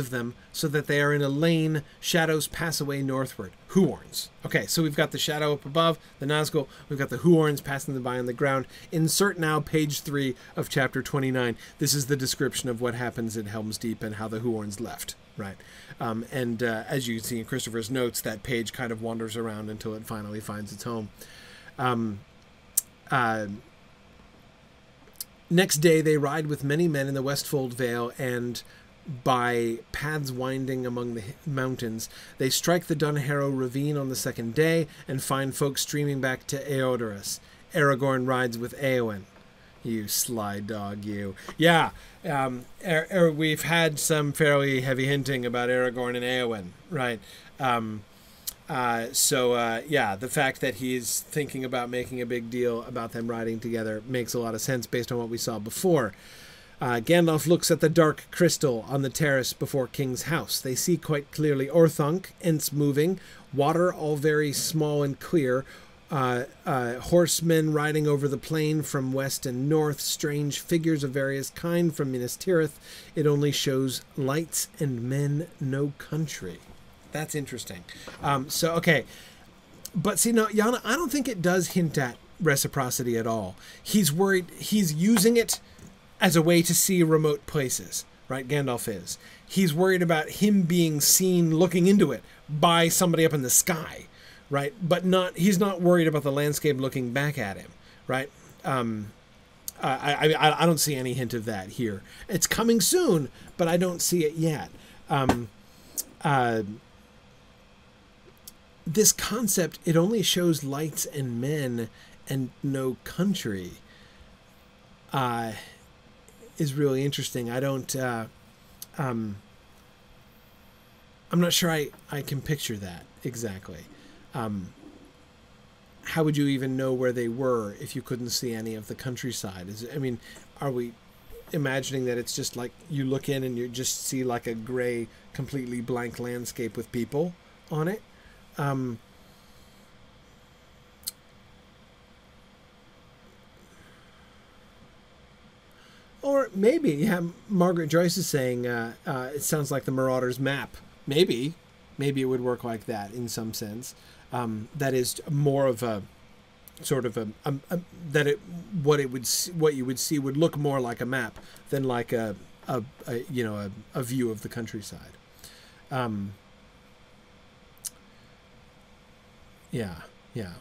them, so that they are in a lane, shadows pass away northward. Huorns. Okay, so we've got the shadow up above, the Nazgul. We've got the Huorns passing them by on the ground. Insert now page 3 of chapter 29. This is the description of what happens at Helm's Deep and how the Huorns left, right? As you can see in Christopher's notes, that page kind of wanders around until it finally finds its home. Next day, they ride with many men in the Westfold Vale, and by paths winding among the mountains, they strike the Dunharrow ravine on the second day and find folks streaming back to Eodoras. Aragorn rides with Éowyn. You sly dog, you. Yeah, we've had some fairly heavy hinting about Aragorn and Éowyn, right? The fact that he's thinking about making a big deal about them riding together makes a lot of sense based on what we saw before. Gandalf looks at the dark crystal on the terrace before King's house. They see quite clearly Orthanc, Ents moving, water all very small and clear, horsemen riding over the plain from west and north, strange figures of various kind from Minas Tirith. It only shows lights and men, no country. That's interesting. So, okay. But see, no, Yana, I don't think it does hint at reciprocity at all. He's worried, he's using it as a way to see remote places, right? Gandalf is. He's worried about him being seen looking into it by somebody up in the sky, right? But he's not worried about the landscape looking back at him, right? I don't see any hint of that here. It's coming soon, but I don't see it yet. This concept, it only shows lights and men and no country, is really interesting. I don't, I'm not sure I can picture that exactly. How would you even know where they were if you couldn't see any of the countryside? Are we imagining that it's just like you look in and you just see like a gray, completely blank landscape with people on it? Or maybe, yeah, Margaret Joyce is saying it sounds like the Marauder's map. Maybe it would work like that in some sense. That is more of a sort of what you would see would look more like a map than like a view of the countryside. Yeah. Yeah.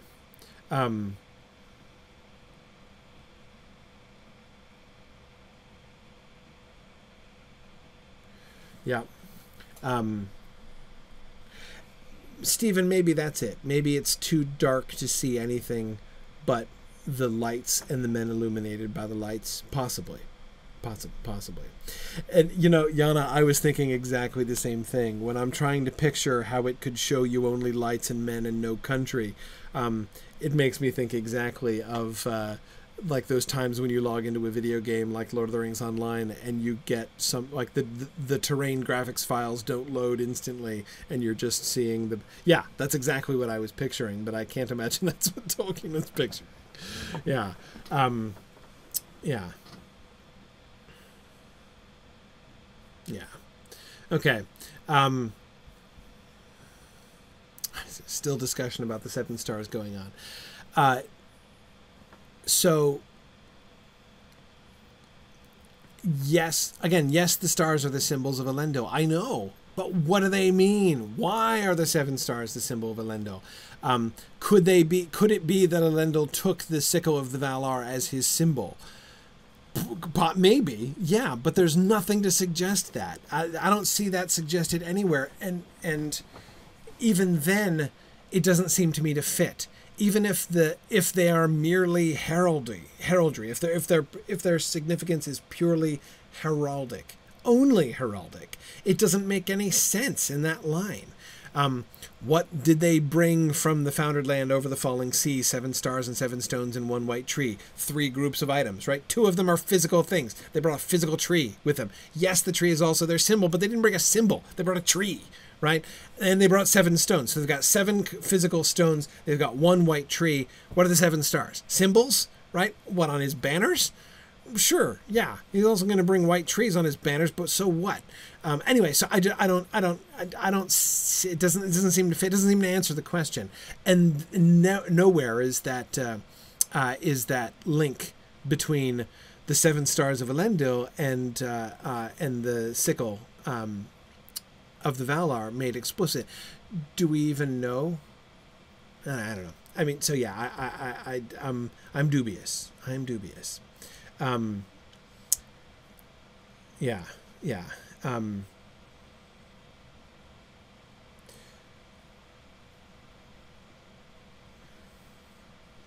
Stephen, maybe that's it. Maybe it's too dark to see anything but the lights and the men illuminated by the lights. Possibly. And, Yana, I was thinking exactly the same thing. When I'm trying to picture how it could show you only lights and men and no country, it makes me think exactly of like those times when you log into a video game like Lord of the Rings Online and you get some, like the terrain graphics files don't load instantly and you're just seeing yeah, that's exactly what I was picturing, but I can't imagine that's what Tolkien was picturing. Yeah. Okay. Still discussion about the 7 stars going on. So, yes, the stars are the symbols of Elendil. I know, but what do they mean? Why are the 7 stars the symbol of Elendil? Could it be that Elendil took the sickle of the Valar as his symbol? Maybe, yeah, but there's nothing to suggest that. I don't see that suggested anywhere, and even then, it doesn't seem to me to fit. Even if they are merely heraldry, if their significance is purely heraldic, only heraldic, it doesn't make any sense in that line. What did they bring from the Foundered Land over the falling sea? 7 stars and 7 stones and 1 white tree. 3 groups of items, right? 2 of them are physical things. They brought a physical tree with them. Yes, the tree is also their symbol, but they didn't bring a symbol. They brought a tree, right? And they brought 7 stones. So they've got 7 physical stones. They've got 1 white tree. What are the 7 stars? Symbols, right? What, on his banners? Sure, yeah. He's also going to bring white trees on his banners, but so what? Anyway, so I don't. It doesn't seem to fit. It doesn't seem to answer the question. And nowhere is that link between the 7 stars of Elendil and the sickle of the Valar made explicit. Do we even know? I don't know. I mean, so yeah, I'm dubious. Yeah.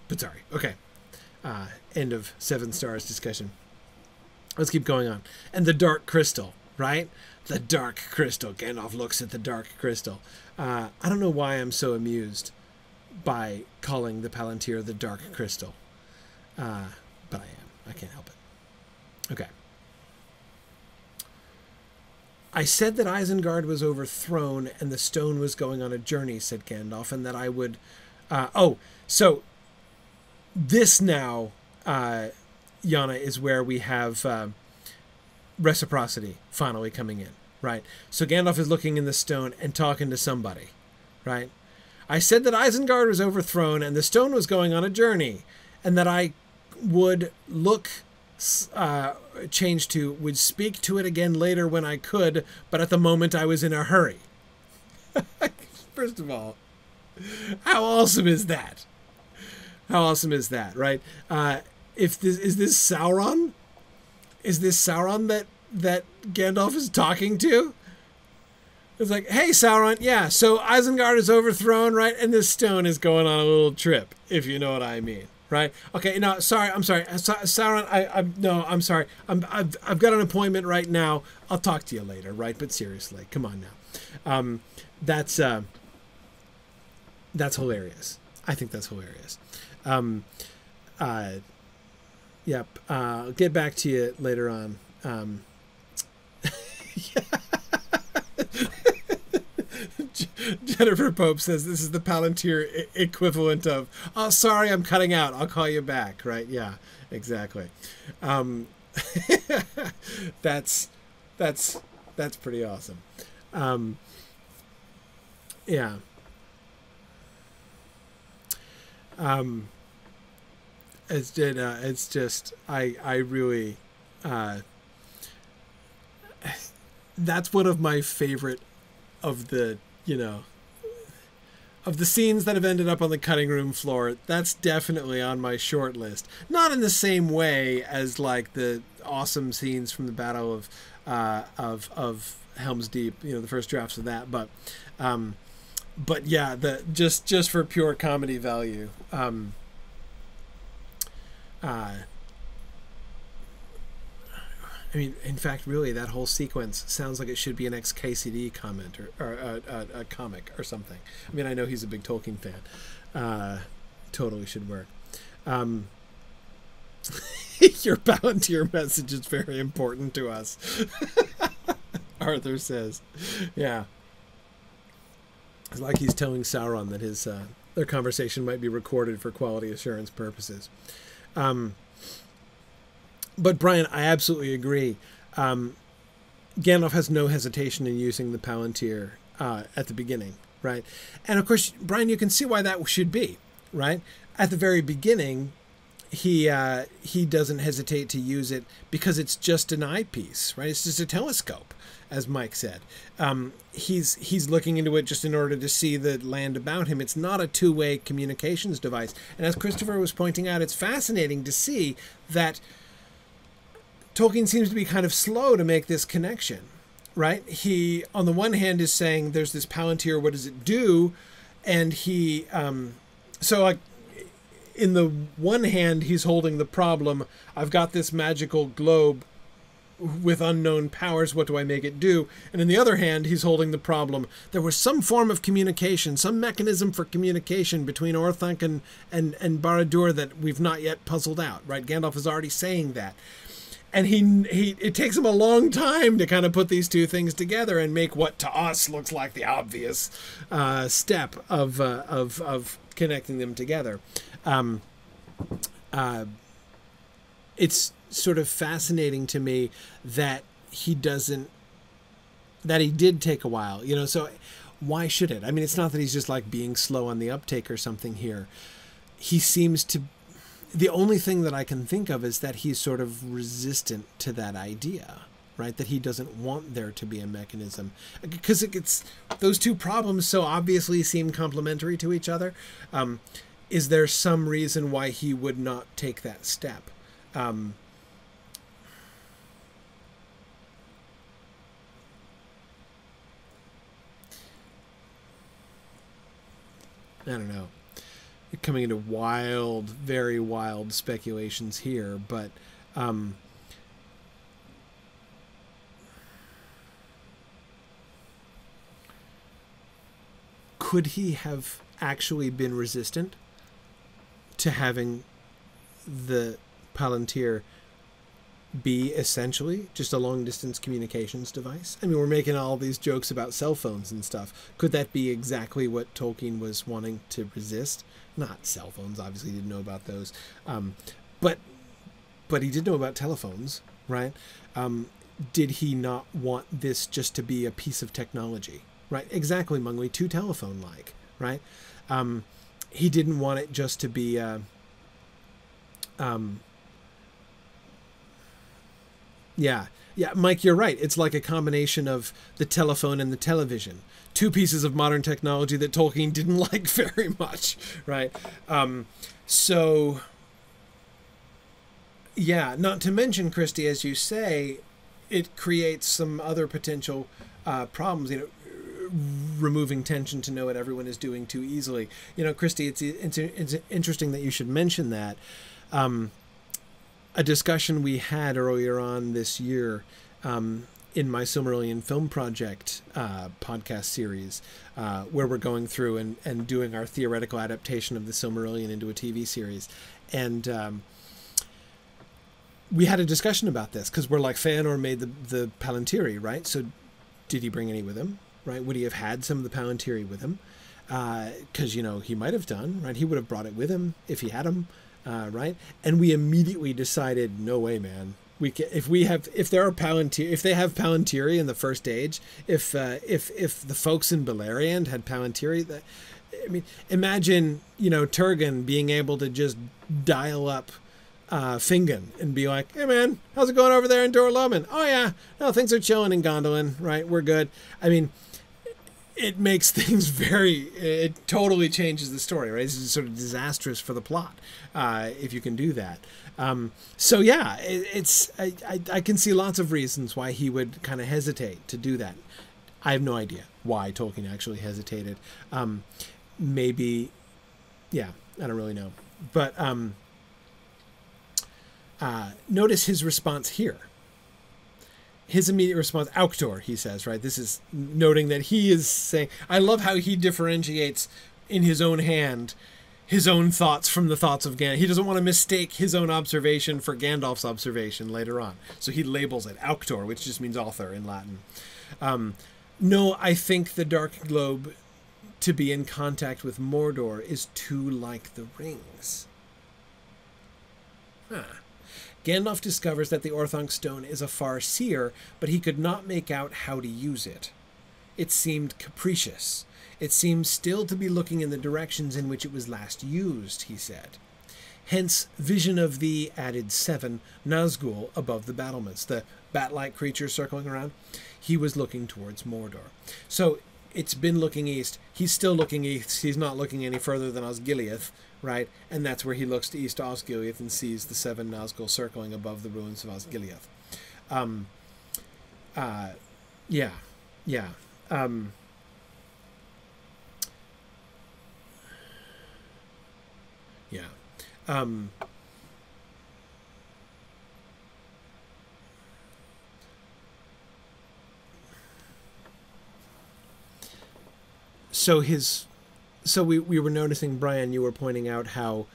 But sorry. Okay. End of 7 stars discussion. Let's keep going on. And the dark crystal, right? The dark crystal. Gandalf looks at the dark crystal. I don't know why I'm so amused by calling the Palantir the dark crystal. But I am. I can't help it. Okay. I said that Isengard was overthrown and the stone was going on a journey, said Gandalf, and that I would... so this now, Yana, is where we have reciprocity finally coming in, right? So Gandalf is looking in the stone and talking to somebody, right? I said that Isengard was overthrown and the stone was going on a journey, and that I would would speak to it again later when I could, but at the moment I was in a hurry. First of all, how awesome is that? How awesome is that, right? Is this Sauron? Is this Sauron that Gandalf is talking to? It's like, hey, Sauron, yeah, so Isengard is overthrown, right? And this stone is going on a little trip, if you know what I mean, right? Okay, no, sorry, I'm sorry. Sauron, I'm sorry. I've got an appointment right now. I'll talk to you later, right? But seriously, come on now. That's hilarious. I think that's hilarious. Yep. I'll get back to you later on. Jennifer Pope says this is the Palantir equivalent of, oh, sorry, I'm cutting out. I'll call you back. Right? Yeah, exactly. That's pretty awesome. Yeah. It's just I really that's one of my favorite of the scenes that have ended up on the cutting room floor. That's definitely on my short list. Not in the same way as like the awesome scenes from the Battle of Helm's Deep, the first drafts of that, but yeah, the just for pure comedy value. I mean, in fact, really, that whole sequence sounds like it should be an XKCD comment or a comic or something. I mean, I know he's a big Tolkien fan. Totally should work. Your Palantir message is very important to us. Arthur says, yeah. It's like he's telling Sauron that his their conversation might be recorded for quality assurance purposes. But Brian, I absolutely agree. Gandalf has no hesitation in using the Palantir at the beginning, right? And of course, Brian, you can see why that should be, right? At the very beginning, he doesn't hesitate to use it because it's just an eyepiece, right? It's just a telescope, as Mike said. He's looking into it just in order to see the land about him. It's not a two-way communications device. And as Christopher was pointing out, it's fascinating to see that Tolkien seems to be kind of slow to make this connection, right? He, on the one hand, is saying there's this Palantir, what does it do? And he, so like, in the one hand, he's holding the problem, I've got this magical globe with unknown powers, what do I make it do? And in the other hand, he's holding the problem, there was some form of communication, some mechanism for communication between Orthanc and Barad-dûr that we've not yet puzzled out, right? Gandalf is already saying that. And it takes him a long time to kind of put these two things together and make what to us looks like the obvious step of connecting them together. It's sort of fascinating to me that he did take a while, so why should it? I mean, it's not that he's just like being slow on the uptake or something here. He seems to, the only thing that I can think of is that he's sort of resistant to that idea, right? That he doesn't want there to be a mechanism because it's those two problems so obviously seem complementary to each other. Is there some reason why he would not take that step? I don't know. You're coming into wild, very wild speculations here, but could he have actually been resistant to having the Palantir be essentially just a long-distance communications device? I mean, we're making all these jokes about cell phones and stuff. Could that be exactly what Tolkien was wanting to resist? Not cell phones, obviously, he didn't know about those. But he did know about telephones, right? Did he not want this just to be a piece of technology, right? Exactly, Mungly, too telephone-like, right? He didn't want it just to be yeah, Mike, you're right. It's like a combination of the telephone and the television. Two pieces of modern technology that Tolkien didn't like very much, right? So, yeah, not to mention, Christy, as you say, it creates some other potential problems, removing tension to know what everyone is doing too easily. Christy, it's interesting that you should mention that. A discussion we had earlier on this year in my Silmarillion Film Project podcast series, where we're going through and doing our theoretical adaptation of the Silmarillion into a TV series. And we had a discussion about this because we're like, Feanor made the Palantiri, right? So did he bring any with him, right? Would he have had some of the Palantiri with him? Because, he might have done, right? He would have brought it with him if he had them. Right, and we immediately decided, no way, man. If they have Palantiri in the First Age, if the folks in Beleriand had Palantiri, imagine Turgon being able to just dial up Fingon and be like, hey man, how's it going over there in Dor Lomin? Oh yeah, no, things are chilling in Gondolin, right? We're good. It makes things it totally changes the story, right? It's sort of disastrous for the plot if you can do that. So yeah, I can see lots of reasons why he would kind of hesitate to do that. I have no idea why Tolkien actually hesitated. Maybe, yeah, I don't really know. But notice his response here. His immediate response, Auctor, he says, right? This is noting that he is saying, I love how he differentiates in his own hand his own thoughts from the thoughts of Gandalf. He doesn't want to mistake his own observation for Gandalf's observation later on. So he labels it Auctor, which just means author in Latin. No, I think the Dark Globe to be in contact with Mordor is too like the rings. Huh. Gandalf discovers that the Orthanc stone is a far seer, but he could not make out how to use it. It seemed capricious. It seemed still to be looking in the directions in which it was last used, he said. Hence, vision of the added 7 Nazgul above the battlements, the bat-like creature circling around. He was looking towards Mordor. So it's been looking east. He's still looking east. He's not looking any further than Osgiliath, right? And that's where he looks to east Osgiliath and sees the 7 Nazgul circling above the ruins of Osgiliath. Yeah. So we were noticing, Brian, you were pointing out how,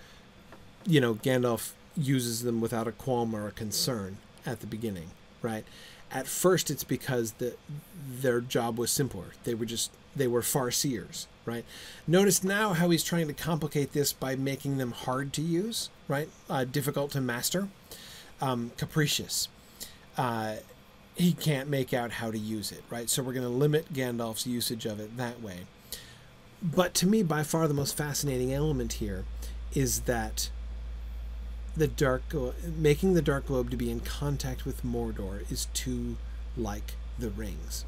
Gandalf uses them without a qualm or a concern at the beginning, right? At first, it's because their job was simpler. They were far seers, right? Notice now how he's trying to complicate this by making them hard to use, right? Difficult to master, capricious. He can't make out how to use it, right? So we're going to limit Gandalf's usage of it that way. But to me, by far the most fascinating element here is that making the Dark Globe to be in contact with Mordor is too like the rings.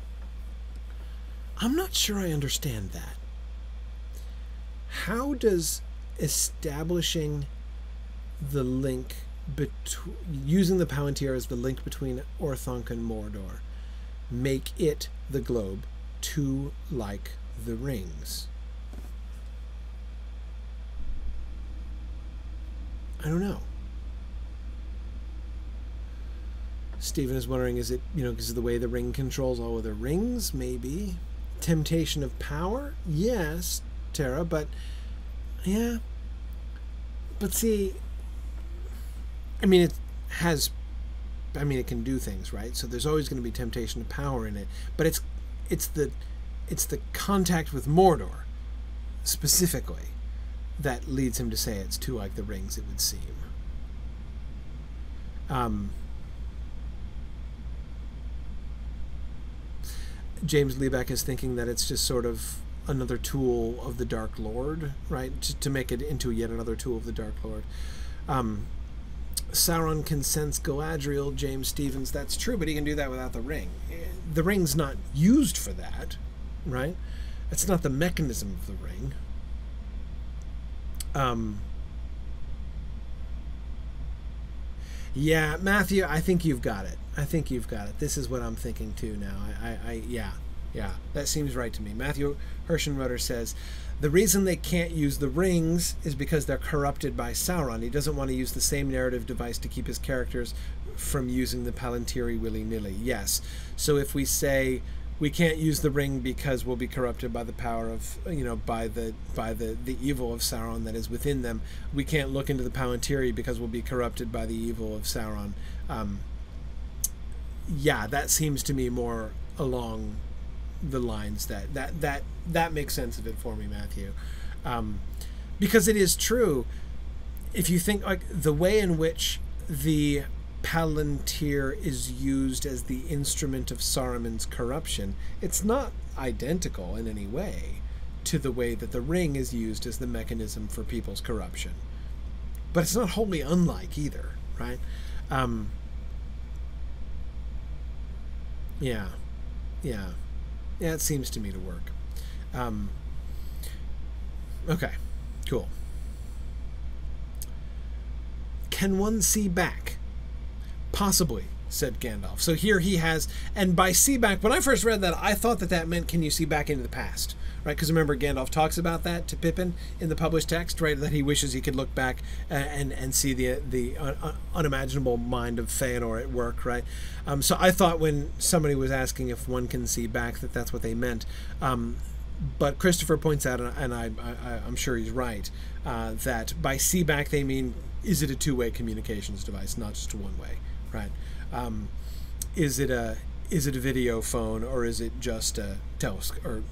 I'm not sure I understand that. How does establishing the link using the Palantir as the link between Orthanc and Mordor make it, the globe, too like the rings? I don't know. Stephen is wondering, is it, because of the way the ring controls all of the rings? Maybe. Temptation of power? Yes, Tara, but yeah. But see, it has I mean, it can do things, right? So there's always going to be temptation to power in it, but it's the contact with Mordor specifically that leads him to say it's too like the rings, it would seem. James Liebeck is thinking that it's just sort of another tool of the Dark Lord, right? To make it into yet another tool of the Dark Lord. Sauron can sense Galadriel, James Stevens. That's true, but he can do that without the ring. The ring's not used for that, right? It's not the mechanism of the ring. Yeah, Matthew, I think you've got it. This is what I'm thinking too now. Yeah, that seems right to me. Matthew Hirschenrudder says, the reason they can't use the rings is because they're corrupted by Sauron. He doesn't want to use the same narrative device to keep his characters from using the Palantiri willy-nilly. Yes. So if we say we can't use the ring because we'll be corrupted by the power of, by the evil of Sauron that is within them, we can't look into the Palantiri because we'll be corrupted by the evil of Sauron. Yeah, that seems to me more along the lines that makes sense of it for me, Matthew. Because it is true, if you think like the way in which the Palantir is used as the instrument of Saruman's corruption, it's not identical in any way to the way that the ring is used as the mechanism for people's corruption. But it's not wholly unlike either, right? Yeah, it seems to me to work. Okay, cool. Can one see back? Possibly, said Gandalf. So here he has, and by see back, when I first read that, I thought that meant can you see back into the past, right? Because remember, Gandalf talks about that to Pippin in the published text, right? That he wishes he could look back and see the unimaginable mind of Feanor at work, right? So I thought when somebody was asking if one can see back that's what they meant. But Christopher points out, and I'm sure he's right, that by see back they mean, is it a two-way communications device, not just a one-way, right? Is it a video phone, or is it just a telescope, or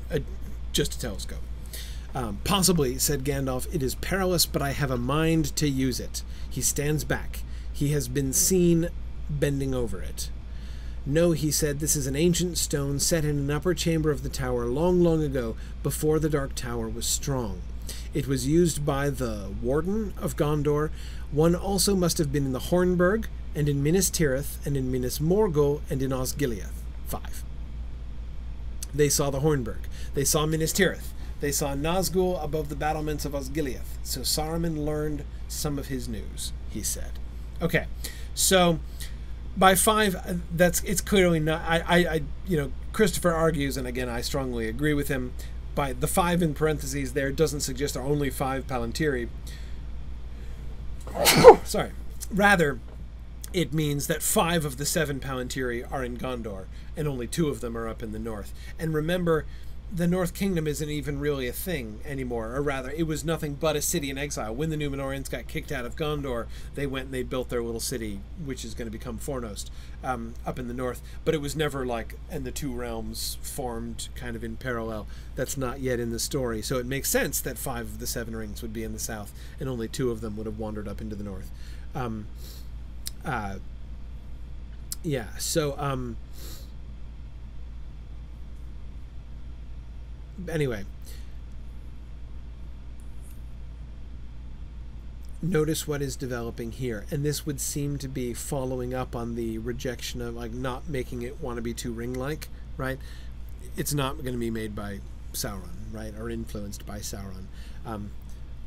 just a telescope? Possibly, said Gandalf. It is perilous, but I have a mind to use it. He stands back. He has been seen bending over it. No, he said, this is an ancient stone set in an upper chamber of the tower long, long ago, before the Dark Tower was strong. It was used by the Warden of Gondor. One also must have been in the Hornburg, and in Minas Tirith, and in Minas Morgul, and in Osgiliath. 5. They saw the Hornburg. They saw Minas Tirith. They saw Nazgul above the battlements of Osgiliath. So Saruman learned some of his news, he said. Okay, so by 5, it's clearly not. Christopher argues, and again I strongly agree with him. By the 5 in parentheses there doesn't suggest there are only 5 Palantiri. Sorry. Rather, it means that 5 of the 7 Palantiri are in Gondor, and only 2 of them are up in the north. And remember, the North Kingdom isn't even really a thing anymore, or rather, it was nothing but a city in exile. When the Númenóreans got kicked out of Gondor, they went and they built their little city, which is going to become Fornost, up in the north. But it was never like, and the 2 realms formed kind of in parallel. That's not yet in the story. So it makes sense that 5 of the 7 rings would be in the south, and only 2 of them would have wandered up into the north. Anyway, notice what is developing here, and this would seem to be following up on the rejection of like not making it want to be too ring-like, right? It's not going to be made by Sauron, right, or influenced by Sauron.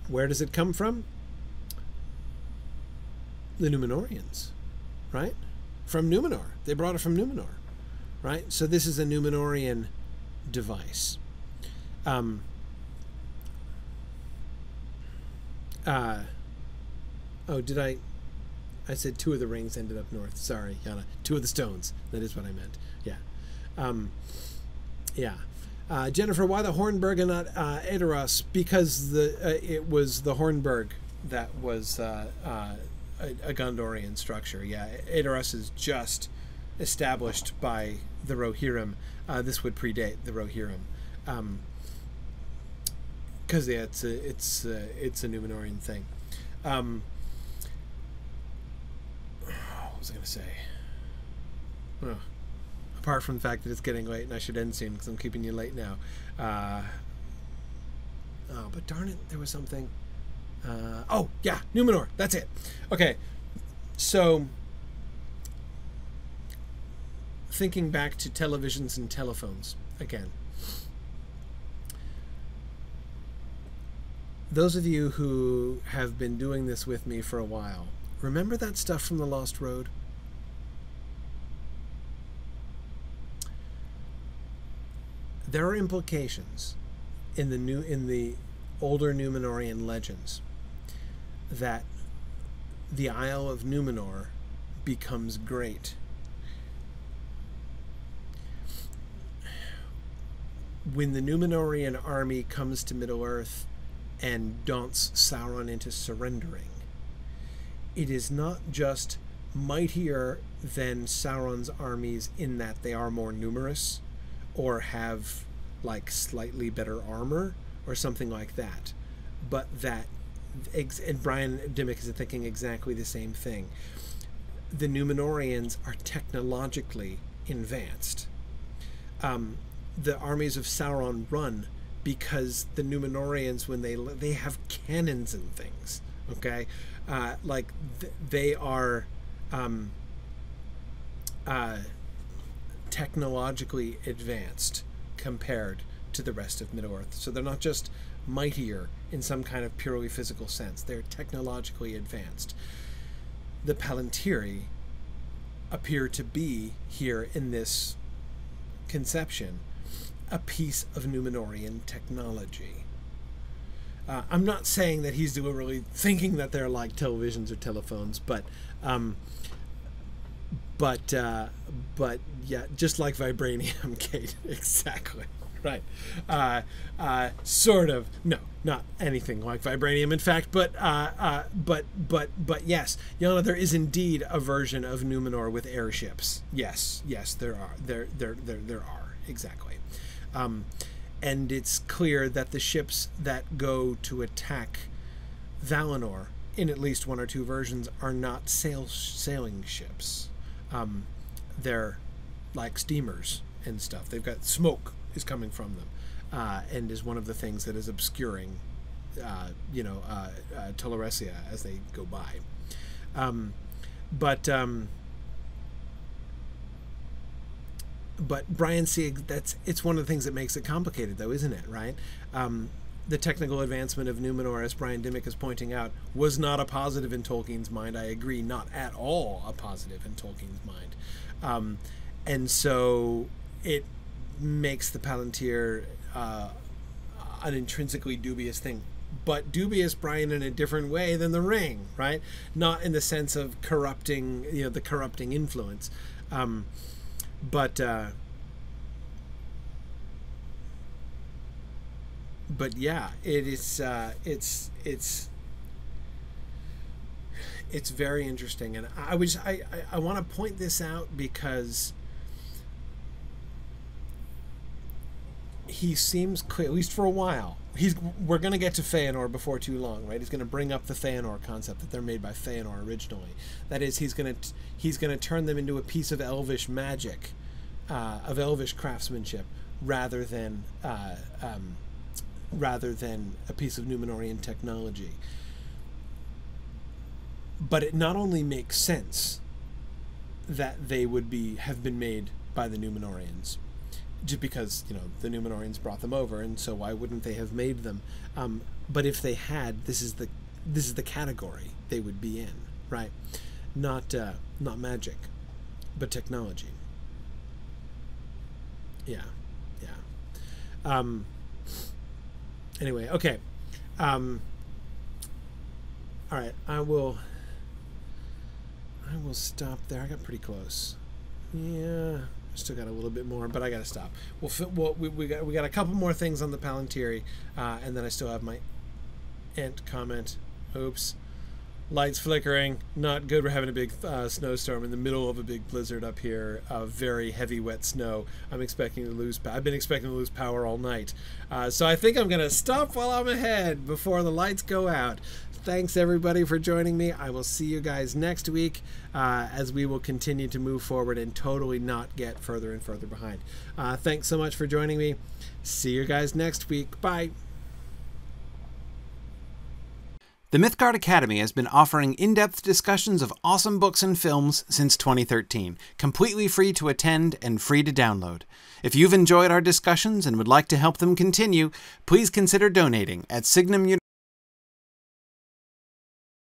Where does it come from? The Númenóreans, right? From Númenor. They brought it from Númenor, right? So this is a Númenórean device. I said 2 of the rings ended up north. Sorry, Yana. 2 of the stones. That is what I meant. Yeah. Jennifer, why the Hornburg and not Edoras? Because it was the Hornburg that was a Gondorian structure. Yeah, Edoras is just established by the Rohirrim. This would predate the Rohirrim, because yeah, it's a Númenorian thing. What was I going to say? Oh, apart from the fact that it's getting late and I should end soon because I'm keeping you late now. Oh, but darn it, there was something. Oh, yeah, Númenor. That's it. Okay, so thinking back to televisions and telephones again. Those of you who have been doing this with me for a while, remember that stuff from the Lost Road? There are implications in the older Númenorian legends that the Isle of Númenor becomes great. When the Númenorian army comes to Middle-earth and daunts Sauron into surrendering, it is not just mightier than Sauron's armies in that they are more numerous or have like slightly better armor or something like that, but that, and Brian Dimmick is thinking exactly the same thing, the Númenorians are technologically advanced. The armies of Sauron run because the Númenorians, when they have cannons and things, okay, they are technologically advanced compared to the rest of Middle-earth. So they're not just mightier in some kind of purely physical sense, they're technologically advanced. The Palantiri appear to be, here in this conception, a piece of Númenorian technology. I'm not saying that he's deliberately thinking that they're like televisions or telephones, but yeah, just like vibranium, Kate. Exactly. Right. Sort of. No, not anything like vibranium, in fact, but yes, Yana, there is indeed a version of Númenor with airships. Yes, there are. There are. Exactly. And it's clear that the ships that go to attack Valinor, in at least one or two versions, are not sailing ships. They're like steamers and stuff. They've got smoke is coming from them, and is one of the things that is obscuring, Tolaresia as they go by. But Brian, see, it's one of the things that makes it complicated, though, isn't it? Right? The technical advancement of Númenor, as Brian Dimmick is pointing out, was not a positive in Tolkien's mind. I agree, not at all a positive in Tolkien's mind. And so it makes the Palantir an intrinsically dubious thing. But dubious, Brian, in a different way than the Ring, right? Not in the sense of corrupting, the corrupting influence. But yeah, it is. It's very interesting, and I want to point this out because he seems clear, at least for a while. We're going to get to Feanor before too long, right? He's going to bring up the Feanor concept that they're made by Feanor originally. That is, he's going to turn them into a piece of elvish magic, of elvish craftsmanship, rather than a piece of Númenorian technology. But it not only makes sense that they would have been made by the Númenorians, just because the Númenorians brought them over, and so why wouldn't they have made them? But if they had, this is the category they would be in, right? Not magic, but technology. Yeah. Anyway, okay. All right, I will stop there. I got pretty close. Yeah. Still got a little bit more, but I got to stop. We got a couple more things on the Palantiri, and then I still have my Ent comment. Oops. lights flickering, not good. We're having a big snowstorm in the middle of a big blizzard up here, very heavy wet snow. I've been expecting to lose power all night. So I think I'm going to stop while I'm ahead before the lights go out. Thanks everybody for joining me. I will see you guys next week as we will continue to move forward and totally not get further and further behind. Thanks so much for joining me. See you guys next week. Bye. The Mythgard Academy has been offering in-depth discussions of awesome books and films since 2013, completely free to attend and free to download. If you've enjoyed our discussions and would like to help them continue, please consider donating at Signum